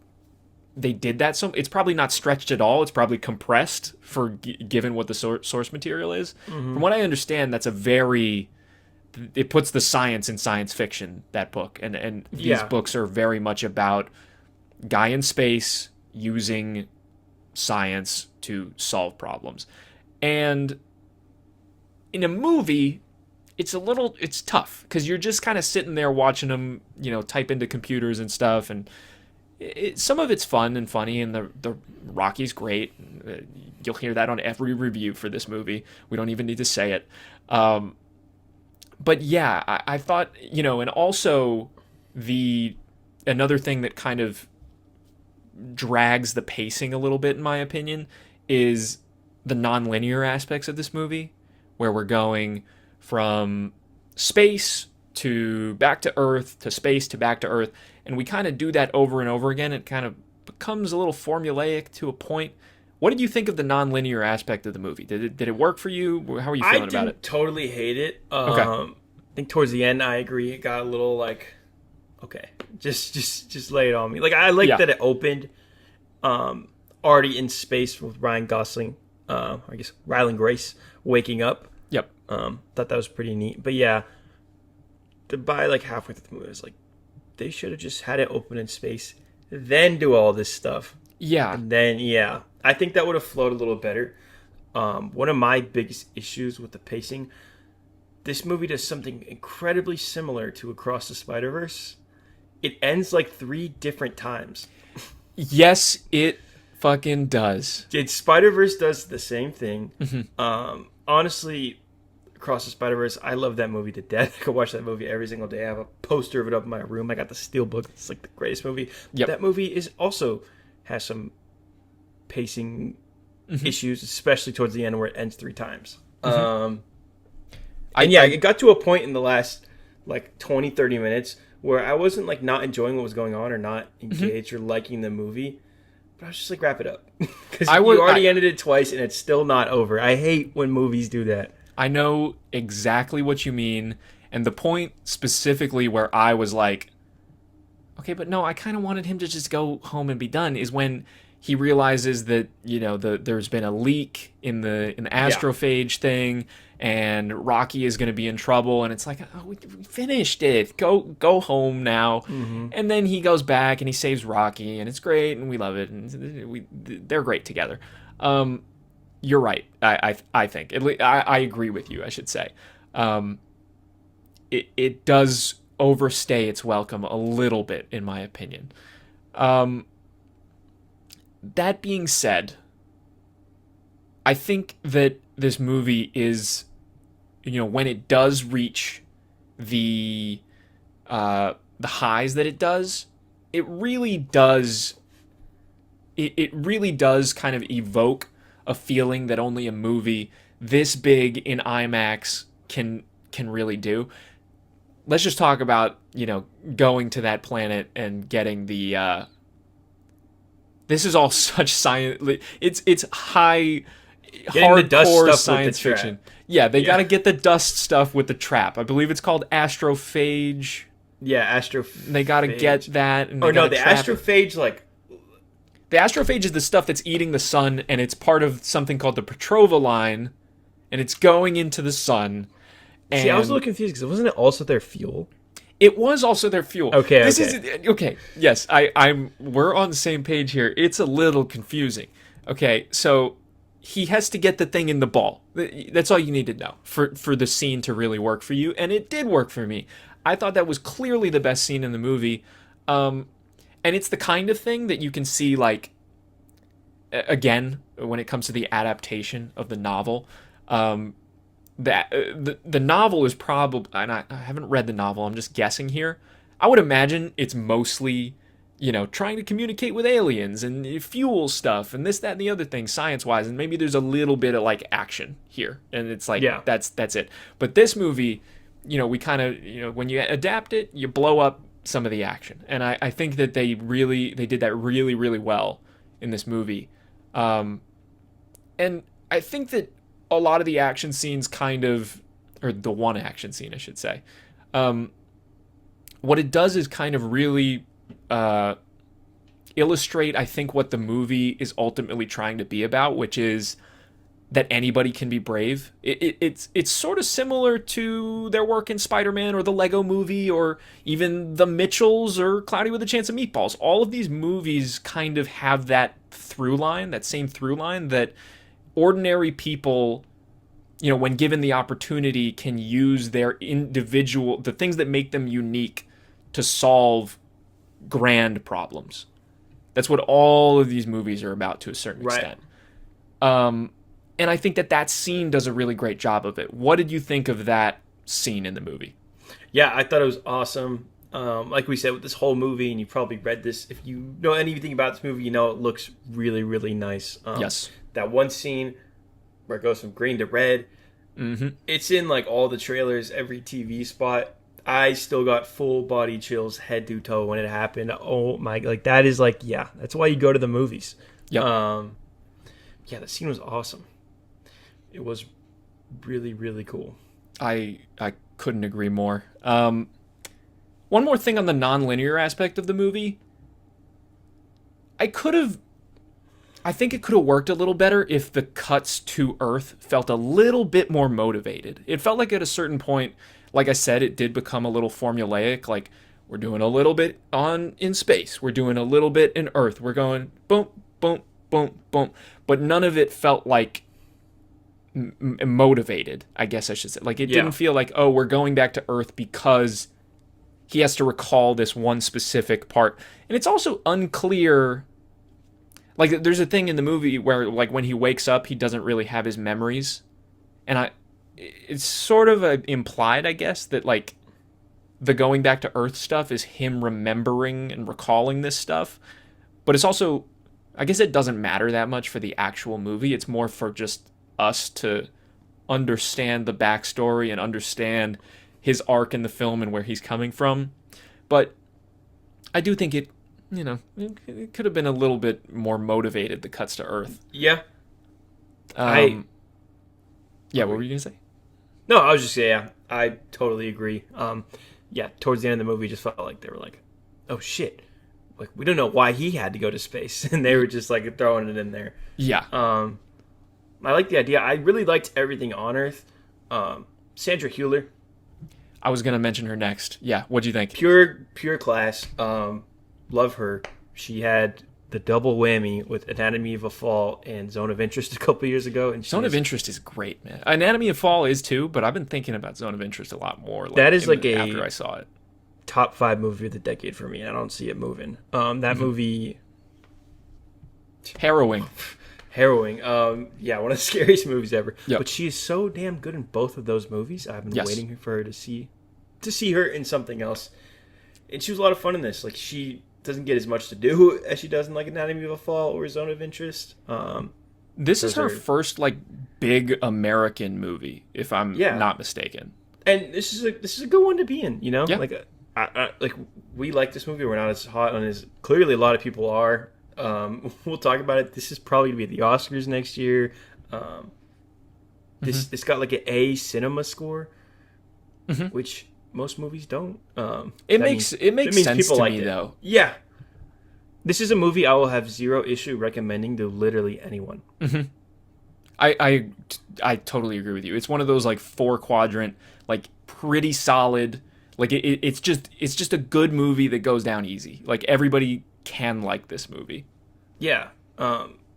did that. So it's probably not stretched at all. It's probably compressed for given what the source material is. From what I understand, that's it puts the science in science fiction, that book. And these books are very much about guy in space using science to solve problems. And in a movie, it's tough because you're just kind of sitting there watching them, type into computers and stuff. And some of it's fun and funny, and the Rocky's great. You'll hear that on every review for this movie. We don't even need to say it. But yeah, I thought, and also another thing that kind of drags the pacing a little bit, in my opinion, is the non-linear aspects of this movie, where we're going from space to back to Earth, to space to back to Earth, and we kind of do that over and over again. It kind of becomes a little formulaic to a point. What did you think of the non-linear aspect of the movie? Did it work for you? How are you feeling about it? I didn't totally hate it. Okay. I think towards the end, I agree. It got a little like, okay, just lay it on me. Like I liked that it opened already in space with Ryan Gosling, I guess Ryland Grace waking up. Yep. Thought that was pretty neat. But yeah, by like halfway through the movie, I was like, they should have just had it open in space, then do all this stuff. Yeah. And then, I think that would have flowed a little better. One of my biggest issues with the pacing, this movie does something incredibly similar to Across the Spider-Verse. It ends like 3 different times. Yes, it fucking does. Spider-Verse does the same thing. Mm-hmm. Honestly, Across the Spider-Verse, I love that movie to death. I could watch that movie every single day. I have a poster of it up in my room. I got the Steelbook. It's like the greatest movie. Yep. That movie has some pacing issues, especially towards the end where it ends 3 times. It got to a point in the last like 20-30 minutes where I wasn't like not enjoying what was going on or not engaged or liking the movie, but I was just like, wrap it up, because you already ended it twice and it's still not over. I hate when movies do that. I know exactly what you mean, and the point specifically where I was like, okay, but no, I kind of wanted him to just go home and be done, is when he realizes that, you know, there's been a leak in the astrophage thing, and Rocky is going to be in trouble, and it's like, oh, we finished it. Go home now. And then he goes back and he saves Rocky, and it's great, and we love it, and they're great together. You're right. I think I agree with you, I should say. It does overstay its welcome a little bit, in my opinion. That being said, I think that this movie is, you know, when it does reach the highs that it does, it really does. It really does kind of evoke a feeling that only a movie this big in IMAX can really do. Let's just talk about, you know, going to that planet and getting the. This is all such science. It's high, hardcore science fiction. Yeah, they got to get the dust stuff with the trap. I believe it's called astrophage. Yeah, astrophage. They got to get that. And the astrophage, like. The astrophage is the stuff that's eating the sun, and it's part of something called the Petrova line, and it's going into the sun. See, I was a little confused because wasn't it also their fuel? It was also their fuel. Okay. Okay. Yes, we're on the same page here. It's a little confusing. Okay, so he has to get the thing in the ball. That's all you need to know for the scene to really work for you, and it did work for me. I thought that was clearly the best scene in the movie. And it's the kind of thing that you can see, like, again, when it comes to the adaptation of the novel. That the novel is probably, and I haven't read the novel, I'm just guessing here. I would imagine it's mostly, you know, trying to communicate with aliens and fuel stuff and this, that, and the other thing, science-wise, and maybe there's a little bit of, like, action here, and it's like, that's it. But this movie, you know, we kind of, you know, when you adapt it, you blow up some of the action, and I think that they did that really, really well in this movie. And I think that a lot of the action scenes or the one action scene, I should say, what it does is kind of really illustrate, I think, what the movie is ultimately trying to be about, which is that anybody can be brave. It's sort of similar to their work in Spider-Man or the Lego Movie or even The Mitchells or Cloudy with a Chance of Meatballs. All of these movies kind of have that same through line that ordinary people, you know, when given the opportunity, can use their the things that make them unique to solve grand problems. That's what all of these movies are about to a certain extent. And I think that scene does a really great job of it. What did you think of that scene in the movie? Yeah, I thought it was awesome. Like we said, with this whole movie, and you probably read this, if you know anything about this movie, you know it looks really, really nice. Yes. That one scene where it goes from green to red, it's in like all the trailers, every TV spot. I still got full body chills, head to toe, when it happened. Oh my, like that is like, yeah, that's why you go to the movies. Yep. Yeah, the scene was awesome. It was really, really cool. I couldn't agree more. One more thing on the non-linear aspect of the movie. I think it could have worked a little better if the cuts to Earth felt a little bit more motivated. It felt like at a certain point, like I said, it did become a little formulaic. Like, we're doing a little bit in space. We're doing a little bit in Earth. We're going boom, boom, boom, boom. But none of it felt like motivated, I guess I should say. Like, it Yeah. didn't feel like, oh, we're going back to Earth because he has to recall this one specific part. And it's also unclear. Like, there's a thing in the movie where, like, when he wakes up, he doesn't really have his memories. And it's sort of implied, I guess, that, like, the going back to Earth stuff is him remembering and recalling this stuff. But it's also, I guess it doesn't matter that much for the actual movie. It's more for just us to understand the backstory and understand his arc in the film and where he's coming from. But I do think it could have been a little bit more motivated, the cuts to Earth. Yeah. Yeah, what were you going to say? No, I was just saying, yeah, I totally agree. Yeah, towards the end of the movie, it just felt like they were like, oh shit, like we don't know why he had to go to space, and they were just like throwing it in there. Yeah. I like the idea. I really liked everything on Earth. Sandra Hüller, I was going to mention her next. Yeah, what'd you think? pure class. Love her. She had the double whammy with Anatomy of a Fall and Zone of Interest a couple years ago. And Zone of Interest is great, man. Anatomy of Fall is too, but I've been thinking about Zone of Interest a lot more. That is like after I saw it. top 5 movie of the decade for me. I don't see it moving. That movie, Harrowing. Yeah, one of the scariest movies ever. Yep. But she is so damn good in both of those movies. I've been Yes. waiting for her to see her in something else. And she was a lot of fun in this. Like, she doesn't get as much to do as she does in like Anatomy of a Fall or Zone of Interest. This is her Those are- first like big American movie, if I'm Yeah. not mistaken. And this is a good one to be in. You know, Yeah. like like we like this movie. We're not as hot on as clearly a lot of people are. We'll talk about it. This is probably gonna be at the Oscars next year. This got like an A cinema score, which most movies don't. It That makes means sense people to liked me it. though. Yeah, this is a movie I will have zero issue recommending to literally anyone. I totally agree with you. It's one of those like 4-quadrant, like pretty solid. Like it's just a good movie that goes down easy. Like everybody can like this movie. Yeah,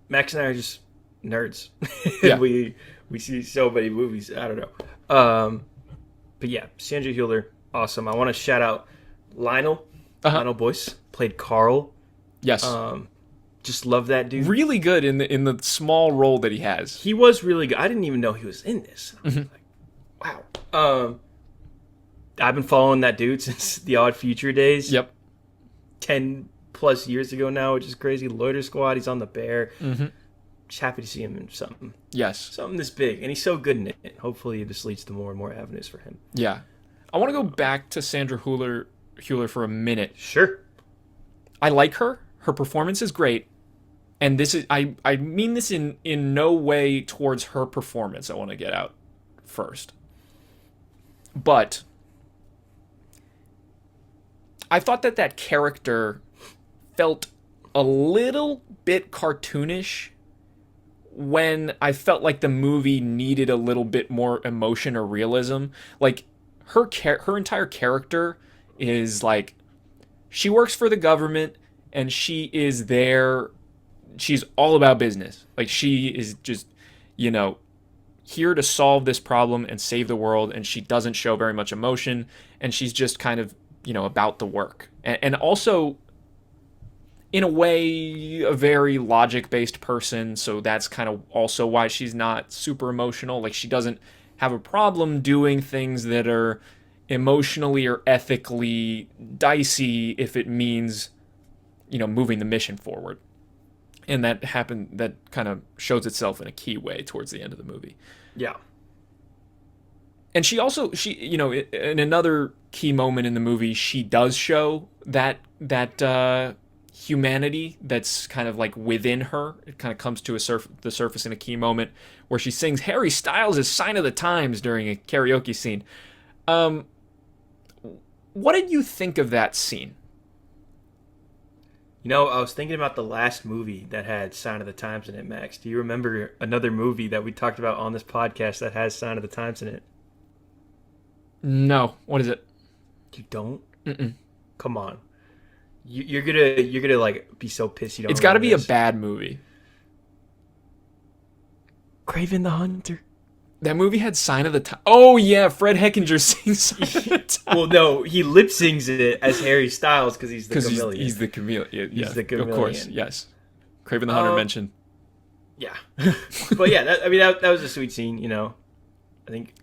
Max and I are just nerds. Yeah. we see so many movies. I don't know. But yeah, Sandra Hüller, awesome. I want to shout out Lionel. Lionel Boyce played Carl. Yes. Just love that dude. Really good in the small role that he has. He was really good. I didn't even know he was in this. I was like, wow. I've been following that dude since the Odd Future days. Yep. 10 plus years ago now, which is crazy. Loiter Squad, he's on The Bear. Just happy to see him in something Yes. this big. And he's so good in it. Hopefully this leads to more and more avenues for him. Yeah. I want to go back to Sandra Hüller for a minute. Sure. I like her. Her performance is great. And this is I mean this in no way towards her performance. I want to get out first. But I thought that character felt a little bit cartoonish when I felt like the movie needed a little bit more emotion or realism. Like her entire character is like she works for the government and she is there. She's all about business. Like she is just, here to solve this problem and save the world. And she doesn't show very much emotion. And she's just kind of, about the work. And also, in a way, a very logic-based person. So that's kind of also why she's not super emotional. Like she doesn't have a problem doing things that are emotionally or ethically dicey if it means, moving the mission forward. And that kind of shows itself in a key way towards the end of the movie. Yeah. And she in another key moment in the movie, she does show that humanity that's kind of like within her. It kind of comes to the surface in a key moment where she sings Harry Styles' Sign of the Times during a karaoke scene. What did you think of that scene? I was thinking about the last movie that had Sign of the Times in it, Max. Do you remember another movie that we talked about on this podcast that has Sign of the Times in it? No. What is it? You don't? Mm-mm. Come on. You're gonna like be so pissed you don't. It's got to be a this. bad movie. Kraven the Hunter. That movie had Sign of the Time. Oh yeah, Fred Heckinger sings Sign of the Time. Well, no, he lip sings it as Harry Styles because he's the Because chameleon. he's the chameleon. Yeah, the of course. chameleon. Yes. Craven the Hunter Um, mentioned. Yeah, but yeah, that was a sweet scene. You know, I think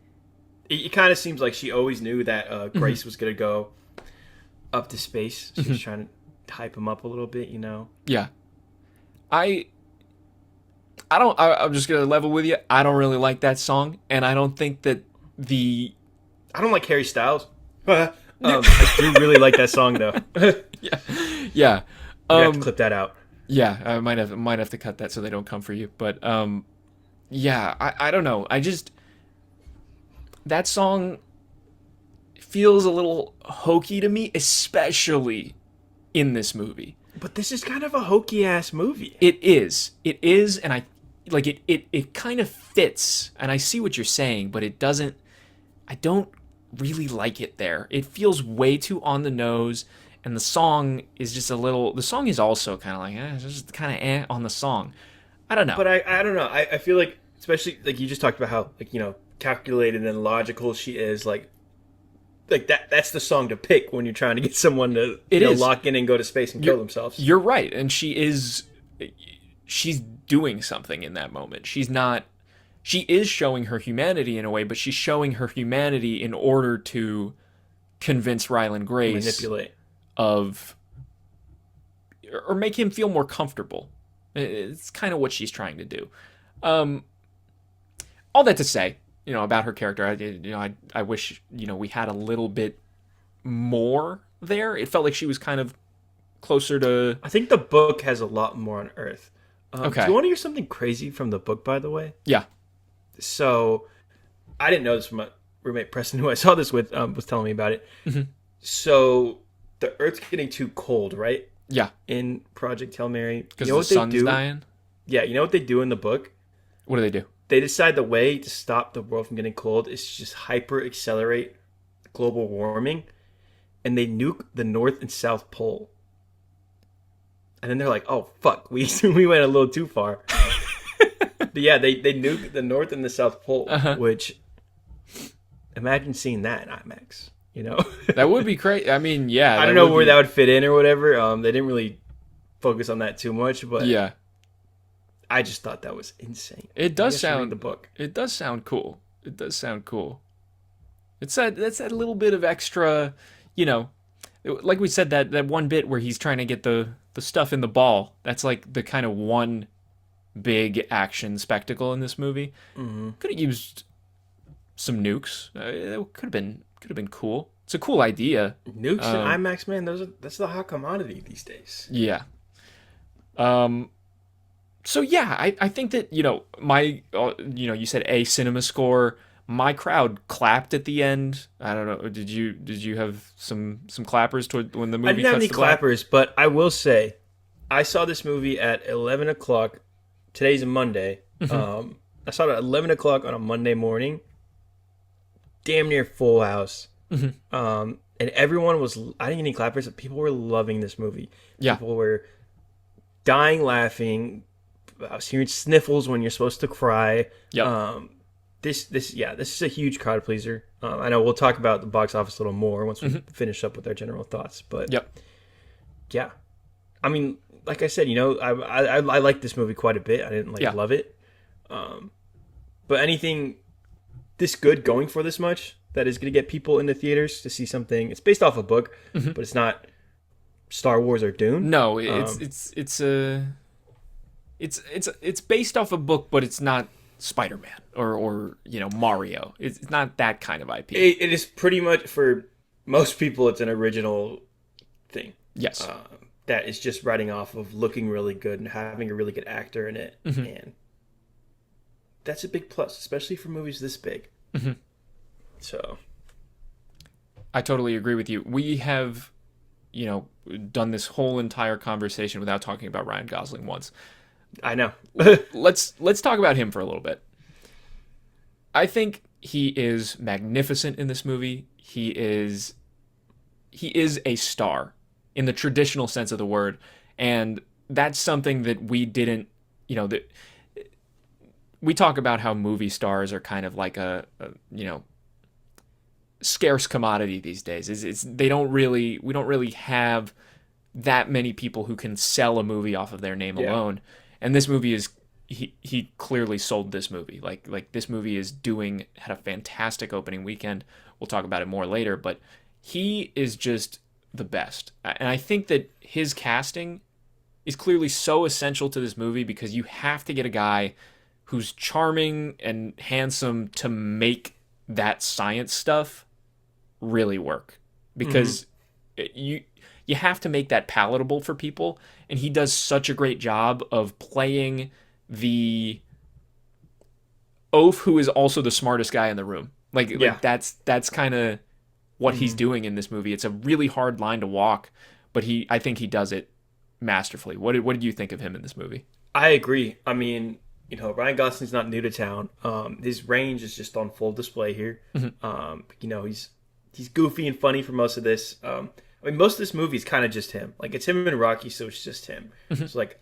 it kind of seems like she always knew that Grace was gonna go up to space. She was trying to hype him up a little bit. You know. Yeah. I'm just gonna level with you. I don't really like that song, and I don't think that the I don't like Harry Styles. I do really like that song though. yeah. You have to clip that out. Yeah, I might have to cut that so they don't come for you. But yeah, I don't know. That song feels a little hokey to me, especially in this movie. But this is kind of a hokey ass movie. It is, and I like it. It kind of fits, and I see what you're saying, but it doesn't. I don't really like it there. It feels way too on the nose. And the song is just a little. The song is also kind of like, it's just kind of on the song. I don't know. But I don't know. I feel like, especially like you just talked about how like calculated and logical she is. Like that's the song to pick when you're trying to get someone to lock in and go to space and kill themselves. You're right, and she's doing something in that moment. She's not. She is showing her humanity in a way, but she's showing her humanity in order to convince Ryland Grace Manipulate. Of or make him feel more comfortable. It's kind of what she's trying to do. All that to say, about her character, I wish we had a little bit more there. It felt like she was kind of closer to. I think the book has a lot more on Earth. Okay. Do you want to hear something crazy from the book, by the way? Yeah. So, I didn't know this from my roommate Preston, who I saw this with, was telling me about it. Mm-hmm. So, the Earth's getting too cold, right? Yeah. In Project Hail Mary. Because the sun's dying? Yeah, you know what they do in the book? What do they do? They decide the way to stop the world from getting cold is to just hyper accelerate global warming, and they nuke the North and South Pole. And then they're like, "Oh fuck, we went a little too far." But yeah, they nuke the North and the South Pole, which imagine seeing that in IMAX. That would be crazy. I mean, yeah. I don't know where that would fit in or whatever. They didn't really focus on that too much, but yeah, I just thought that was insane. It does sound the book. It does sound cool. It does sound cool. That's that little bit of extra, like we said that one bit where he's trying to get the stuff in the ball. That's like the kind of one big action spectacle in this movie. Mm-hmm. Could have used some nukes. It could have been cool. It's a cool idea. Nukes and IMAX, man. That's the hot commodity these days. Yeah. So yeah, I think that my you said a cinema score. My crowd clapped at the end. I don't know. Did you have some clappers toward when the movie? I didn't have any cuts to black? clappers, but I will say, I saw this movie at 11 o'clock. Today's a Monday. I saw it at 11 o'clock on a Monday morning. Damn near full house. And everyone was. I didn't get any clappers. But people were loving this movie. Yeah. People were dying laughing. I was hearing sniffles when you're supposed to cry. Yeah. This is a huge crowd pleaser. I know we'll talk about the box office a little more once we finish up with our general thoughts. But yeah, I mean, like I said, I like this movie quite a bit. I didn't love it, but anything this good going for this much that is going to get people into theaters to see something. It's based off a book, but it's not Star Wars or Dune. No, it's based off a book, but it's not Spider-Man or Mario. It's not that kind of IP. It is pretty much, for most people, it's an original thing. Yes. That is just writing off of looking really good and having a really good actor in it. And that's a big plus, especially for movies this big. So I totally agree with you. We have, done this whole entire conversation without talking about Ryan Gosling once. I know. Let's talk about him for a little bit. I think he is magnificent in this movie. He is a star in the traditional sense of the word, and that's something that we didn't, we talk about how movie stars are kind of like scarce commodity these days. It's we don't really have that many people who can sell a movie off of their name alone. And this movie is he clearly sold this movie. Like this movie had a fantastic opening weekend. We'll talk about it more later, but he is just the best. And I think that his casting is clearly so essential to this movie because you have to get a guy who's charming and handsome to make that science stuff really work. Because you have to make that palatable for people, and he does such a great job of playing the oaf who is also the smartest guy in the room. Like that's kind of what he's doing in this movie. It's a really hard line to walk, but I think he does it masterfully. What did you think of him in this movie? I agree. I mean, Ryan Gosling's not new to town. His range is just on full display here. He's goofy and funny for most of this. I mean, most of this movie is kind of just him. Like, it's him and Rocky, so it's just him. So, like,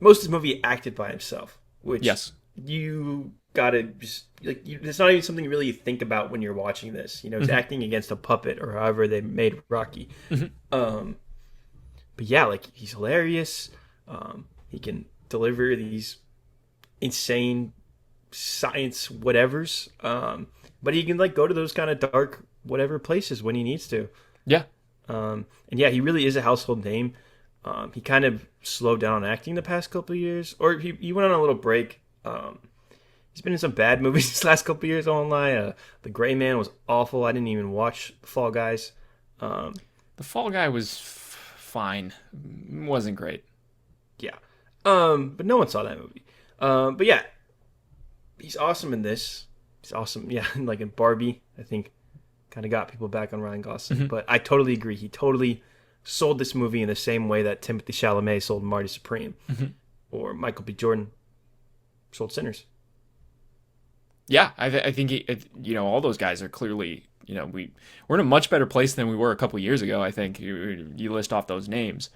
most of this movie he acted by himself, which you gotta just, like, it's not even something really you think about when you're watching this. He's acting against a puppet, or however they made Rocky. But yeah, like, he's hilarious. He can deliver these insane science whatevers. But he can, like, go to those kind of dark whatever places when he needs to. Yeah. And yeah, he really is a household name. He kind of slowed down on acting the past couple of years, or he went on a little break. He's been in some bad movies this last couple of years. I won't lie. The Gray Man was awful. I didn't even watch The Fall Guys. The Fall Guy was fine. It wasn't great. Yeah. But no one saw that movie. But yeah, he's awesome in this. He's awesome. Yeah, like in Barbie, I think. Kind of got people back on Ryan Gosling. But I totally agree. He totally sold this movie in the same way that Timothée Chalamet sold Marty Supreme. Or Michael B. Jordan sold Sinners. Yeah, I think all those guys are clearly, we're in a much better place than we were a couple years ago. I think you list off those names.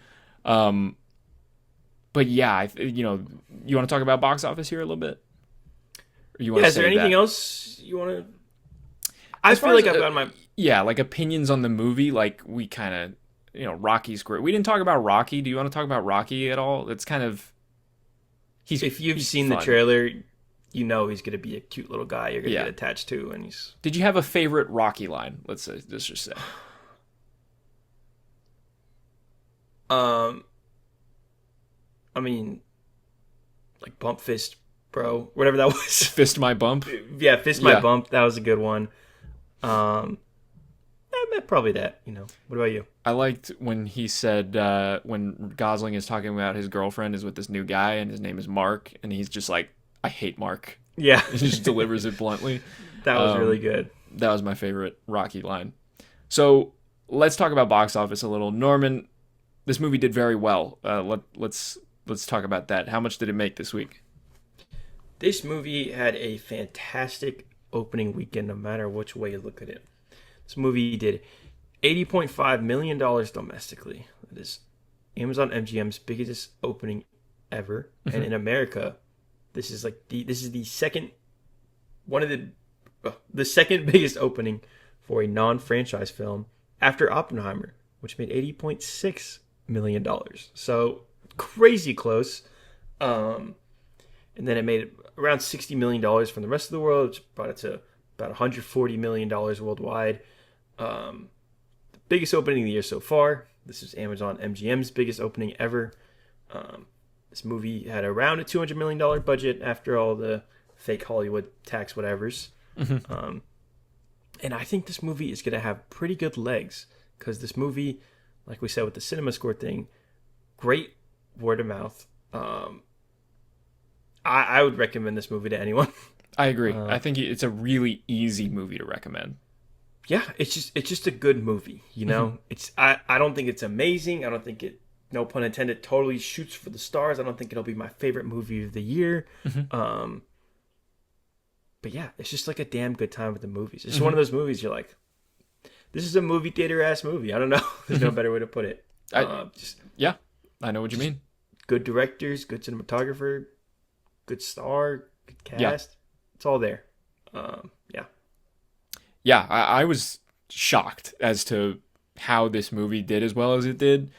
But yeah, you want to talk about box office here a little bit? Or you want to is there anything else you want to... I feel like I've got my... Yeah, like opinions on the movie, like we kind of, Rocky's great. We didn't talk about Rocky. Do you want to talk about Rocky at all? It's kind of... If you've seen fun. The trailer, he's going to be a cute little guy you're going to get attached to. And he's... Did you have a favorite Rocky line? Let's just say. I mean, like Bump Fist, bro. Whatever that was. Fist my bump? Yeah, Fist my bump. That was a good one. Probably that, What about you? I liked when he said, when Gosling is talking about his girlfriend is with this new guy and his name is Mark, and he's just like, I hate Mark. Yeah. He just delivers it bluntly. That was really good. That was my favorite Rocky line. So let's talk about box office a little. Norman, this movie did very well. Let's talk about that. How much did it make this week? This movie had a fantastic opening weekend, no matter which way you look at it. This movie did $80.5 million domestically. That is Amazon MGM's biggest opening ever. And in America, this is the second second biggest opening for a non-franchise film after Oppenheimer, which made $80.6 million. So crazy close. And then it made around $60 million from the rest of the world, which brought it to about $140 million worldwide. The biggest opening of the year so far. This is Amazon MGM's biggest opening ever. This movie had around a $200 million budget after all the fake Hollywood tax whatevers. And I think this movie is going to have pretty good legs because this movie, like we said with the cinema score thing, great word of mouth. I would recommend this movie to anyone. I agree. I think it's a really easy movie to recommend. Yeah, it's just a good movie, It's I don't think it's amazing. I don't think it, no pun intended, totally shoots for the stars. I don't think it'll be my favorite movie of the year. But yeah, it's just like a damn good time with the movies. It's one of those movies you're like, this is a movie theater ass movie. I don't know. There's no better way to put it. Yeah, I know what you mean. Good directors, good cinematographer, good star, good cast, it's all there. Yeah. Yeah, I was shocked as to how this movie did as well as it did.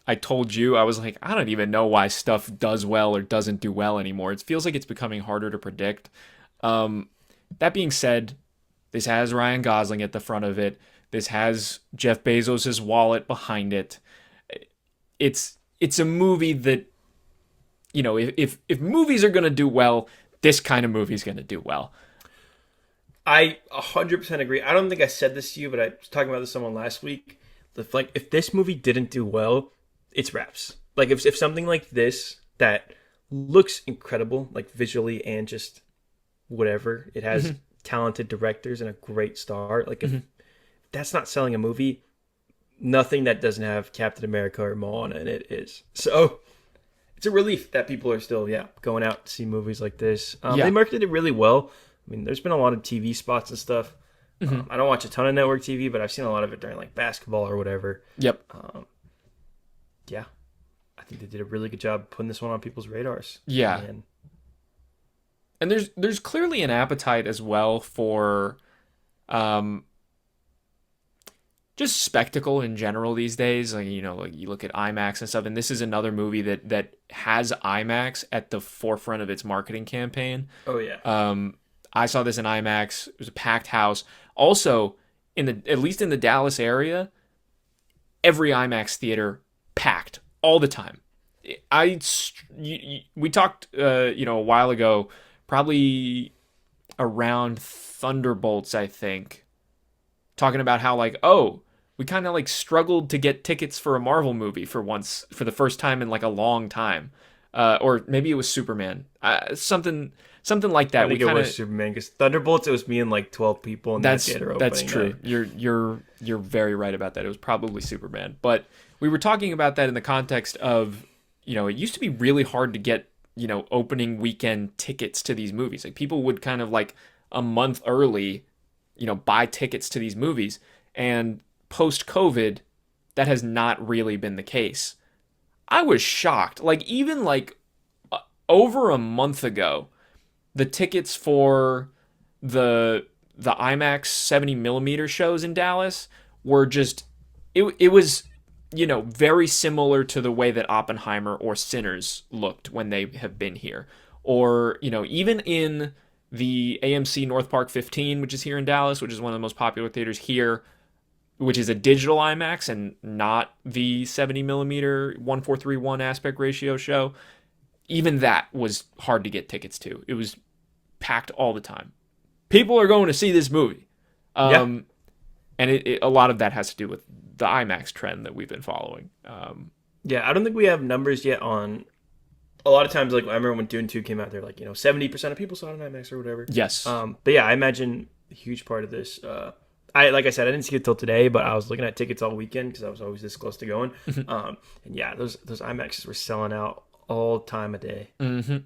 I told you, I was like, I don't even know why stuff does well or doesn't do well anymore. It feels like it's becoming harder to predict. That being said, this has Ryan Gosling at the front of it. This has Jeff Bezos' wallet behind it. It's a movie that, you know, if movies are going to do well, this kind of movie is going to do well. I 100% agree. I don't think I said this to you, but I was talking about this with someone last week. Like, if this movie didn't do well, it's wraps. Like, if something like this that looks incredible, like visually and just whatever, it has talented directors and a great star. Like, if that's not selling a movie, nothing that doesn't have Captain America or Moana in it is. So it's a relief that people are still, going out to see movies like this. They marketed it really well. I mean, there's been a lot of TV spots and stuff. I don't watch a ton of network TV, but I've seen a lot of it during like basketball or whatever. Yep. Yeah, I think they did a really good job putting this one on people's radars. Yeah. And there's clearly an appetite as well for just spectacle in general these days. Like, you know, like you look at IMAX and stuff, and this is another movie that has IMAX at the forefront of its marketing campaign. Oh yeah. I saw this in IMAX. It was a packed house. Also, at least in the Dallas area, every IMAX theater packed all the time. We talked, a while ago, probably around Thunderbolts, I think, talking about how like, we kind of like struggled to get tickets for a Marvel movie for the first time in like a long time, or maybe it was Superman, something like that. I think it was Superman, because Thunderbolts, it was me and like 12 people in that theater opening. That's true. You're very right about that. It was probably Superman, but we were talking about that in the context of, you know, it used to be really hard to get, you know, opening weekend tickets to these movies. Like people would kind of like a month early, you know, buy tickets to these movies, and post-COVID, that has not really been the case. I was shocked. Like even like over a month ago, the tickets for the IMAX 70mm shows in Dallas were just, it was, you know, very similar to the way that Oppenheimer or Sinners looked when they have been here. Or, you know, even in the AMC North Park 15, which is here in Dallas, which is one of the most popular theaters here, which is a digital IMAX and not the 70mm 1:4:3:1 aspect ratio show, even that was hard to get tickets to. It was packed all the time. People are going to see this movie. And a lot of that has to do with the IMAX trend that we've been following. I don't think we have numbers yet on... A lot of times, like I remember when Dune 2 came out, they're like, 70% of people saw it on IMAX or whatever. Yes. But yeah, I imagine a huge part of this... like I said, I didn't see it till today, but I was looking at tickets all weekend because I was always this close to going. And yeah, those IMAXs were selling out all time of day. Mm-hmm.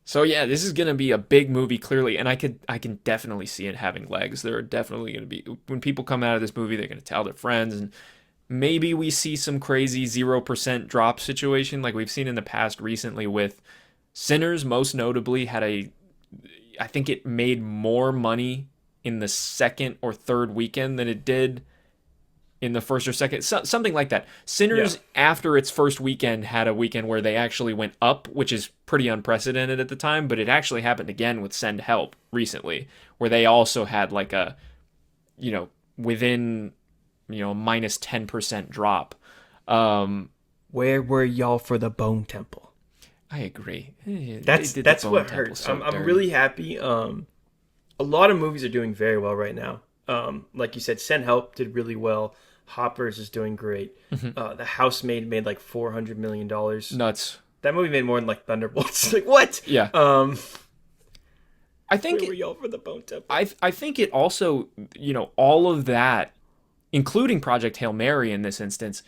So yeah, this is gonna be a big movie clearly, and I can definitely see it having legs. There are definitely gonna be, when people come out of this movie, they're gonna tell their friends, and maybe we see some crazy 0% drop situation like we've seen in the past recently with Sinners. Most notably, I think it made more money in the second or third weekend than it did in the first or second, something like that. Sinners, after its first weekend, had a weekend where they actually went up, which is pretty unprecedented at the time, but it actually happened again with Send Help recently, where they also had like a, you know, within, you know, minus 10% drop. Where were y'all for the Bone Temple? I agree. That's what hurts. So I'm really happy. A lot of movies are doing very well right now. Like you said, Send Help did really well. Hoppers is doing great. The Housemaid made like $400 million. Nuts. That movie made more than like Thunderbolts. Like what? Yeah. I think where were y'all for the Bone Temple? I think it also, you know, all of that, including Project Hail Mary in this instance,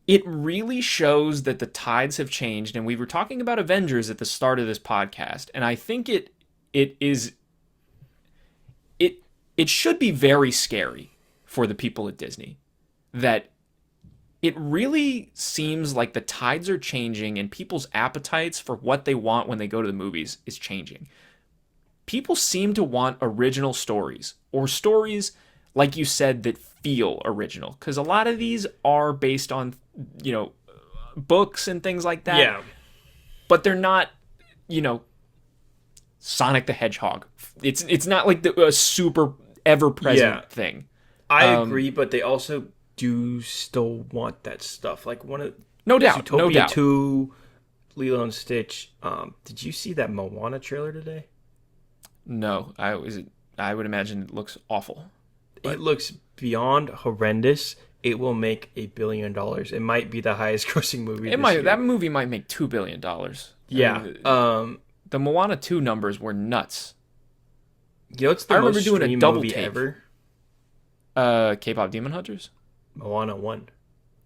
it really shows that the tides have changed. And we were talking about Avengers at the start of this podcast, and I think it should be very scary for the people at Disney that it really seems like the tides are changing and people's appetites for what they want when they go to the movies is changing. People seem to want original stories, or stories, like you said, that feel original. Because a lot of these are based on, books and things like that. Yeah. But they're not, Sonic the Hedgehog. It's not like a super ever-present thing. I agree, but they also do still want that stuff. Like no doubt, Zootopia no doubt. 2, Lilo and Stitch. Did you see that Moana trailer today? No, I would imagine it looks awful. It looks beyond horrendous. It will make $1 billion. It might be the highest grossing movie. That movie might make $2 billion. Yeah. The Moana 2 numbers were nuts. It's the most doing a double take ever. K-pop Demon Hunters. Moana 1.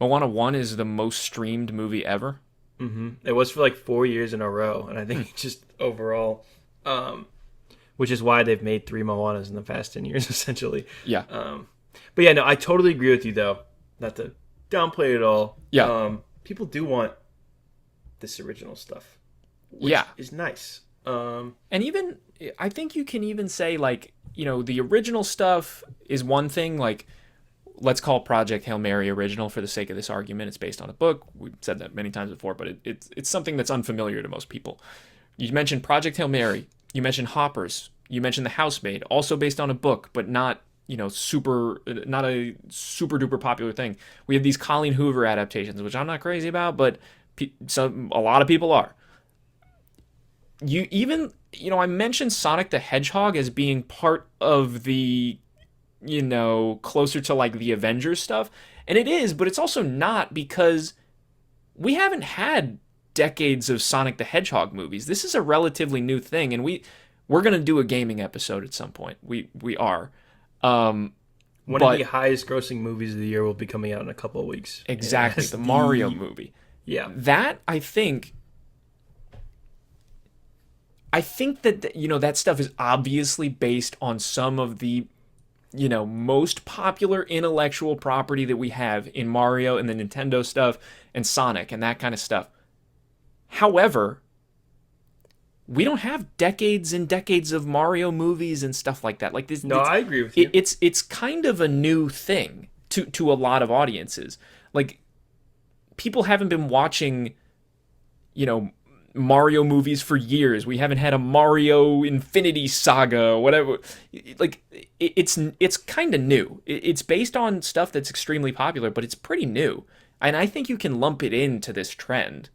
Moana 1 is the most streamed movie ever. Mm-hmm. It was for like 4 years in a row, and I think just overall, which is why they've made 3 Moanas in the past 10 years, essentially. Yeah. But yeah, no, I totally agree with you, though. Not to downplay it at all. Yeah. People do want this original stuff, which is nice. And even, I think you can even say, like, the original stuff is one thing, like, let's call Project Hail Mary original for the sake of this argument. It's based on a book. We've said that many times before, but it's something that's unfamiliar to most people. You mentioned Project Hail Mary. You mentioned Hoppers. You mentioned The Housemaid, also based on a book, but not not a super duper popular thing. We have these Colleen Hoover adaptations, which I'm not crazy about, but a lot of people are. I mentioned Sonic the Hedgehog as being part of the, closer to like the Avengers stuff. And it is, but it's also not, because we haven't had decades of Sonic the Hedgehog movies. This is a relatively new thing, and we're going to do a gaming episode at some point. We are. One of the highest grossing movies of the year will be coming out in a couple of weeks. Exactly, the Mario movie. Yeah. That, I think that, that stuff is obviously based on some of the, most popular intellectual property that we have in Mario and the Nintendo stuff and Sonic and that kind of stuff. However, we don't have decades and decades of Mario movies and stuff like that. Like this. No, I agree with you. It's kind of a new thing to a lot of audiences. Like, people haven't been watching, Mario movies for years. We haven't had a Mario Infinity Saga or whatever. Like, it's kind of new. It's based on stuff that's extremely popular, but it's pretty new. And I think you can lump it into this trend.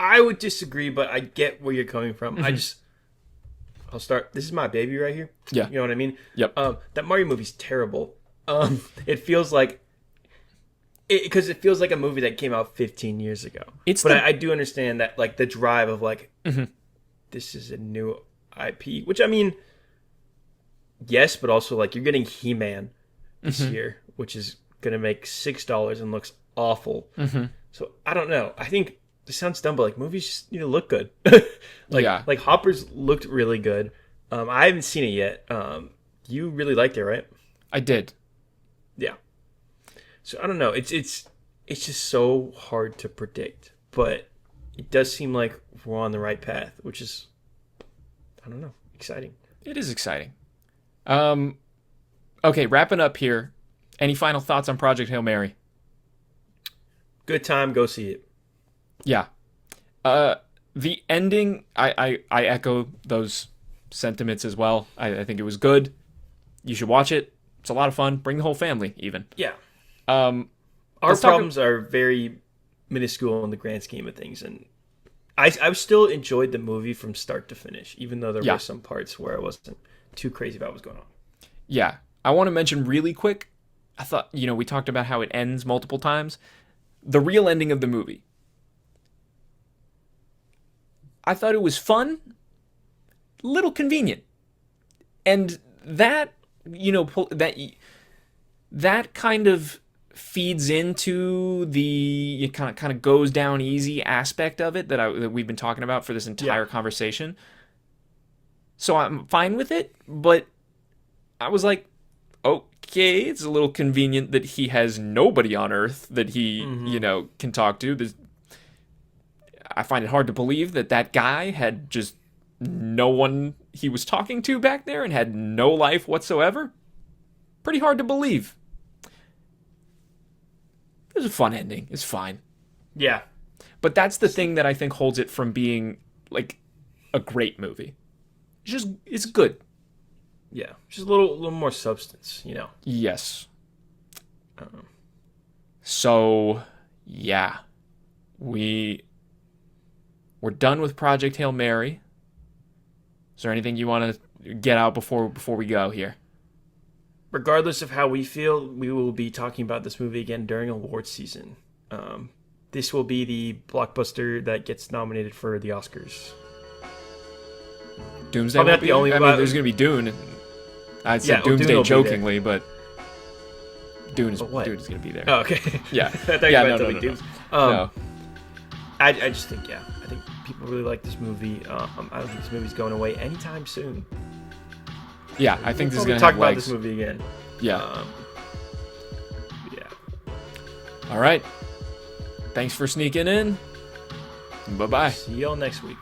I would disagree, but I get where you're coming from. Mm-hmm. I'll start. This is my baby right here. Yeah. You know what I mean? Yep. That Mario movie's terrible. It feels like... Because it feels like a movie that came out 15 years ago. I do understand that, like, the drive of, like, this is a new IP. Which, I mean, yes, but also, like, you're getting He-Man this year, which is going to make $6 and looks awful. So, I don't know. I think... This sounds dumb, but like movies just need to look good. Like Hoppers looked really good. I haven't seen it yet. You really liked it, right? I did. Yeah. So I don't know. It's just so hard to predict, but it does seem like we're on the right path, which is, I don't know, exciting. It is exciting. Okay, wrapping up here. Any final thoughts on Project Hail Mary? Good time. Go see it. Yeah. The ending, I echo those sentiments as well. I think it was good. You should watch it. It's a lot of fun. Bring the whole family, even. Yeah. Our problems are very minuscule in the grand scheme of things, and I still enjoyed the movie from start to finish, even though there were some parts where I wasn't too crazy about what was going on. Yeah. I want to mention really quick, I thought, we talked about how it ends multiple times. The real ending of the movie. I thought it was fun, little convenient. And that, that kind of feeds into the kind of goes down easy aspect of it that we've been talking about for this entire conversation. So I'm fine with it, but I was like, okay, it's a little convenient that he has nobody on Earth that he, can talk to. I find it hard to believe that guy had just no one he was talking to back there and had no life whatsoever. Pretty hard to believe. It was a fun ending. It's fine. Yeah. But that's the thing that I think holds it from being, like, a great movie. It's good. Yeah. Just a little more substance, Yes. So, yeah. We're done with Project Hail Mary. Is there anything you want to get out before we go here? Regardless of how we feel, we will be talking about this movie again during awards season. This will be the blockbuster that gets nominated for the Oscars. Doomsday Probably won't not the be only there? I one. mean, there's going to be Dune. I said Dune will Doomsday be jokingly, but Dune is what? going to be there. Oh, okay. Yeah. I thought you Yeah, meant no, the no, Dooms. No. I just think, I think people really like this movie. I don't think this movie's going away anytime soon. Yeah, I think this is We'll going to talk have about legs. this movie again. Yeah. Yeah. All right. Thanks for sneaking in. Bye-bye. See y'all next week.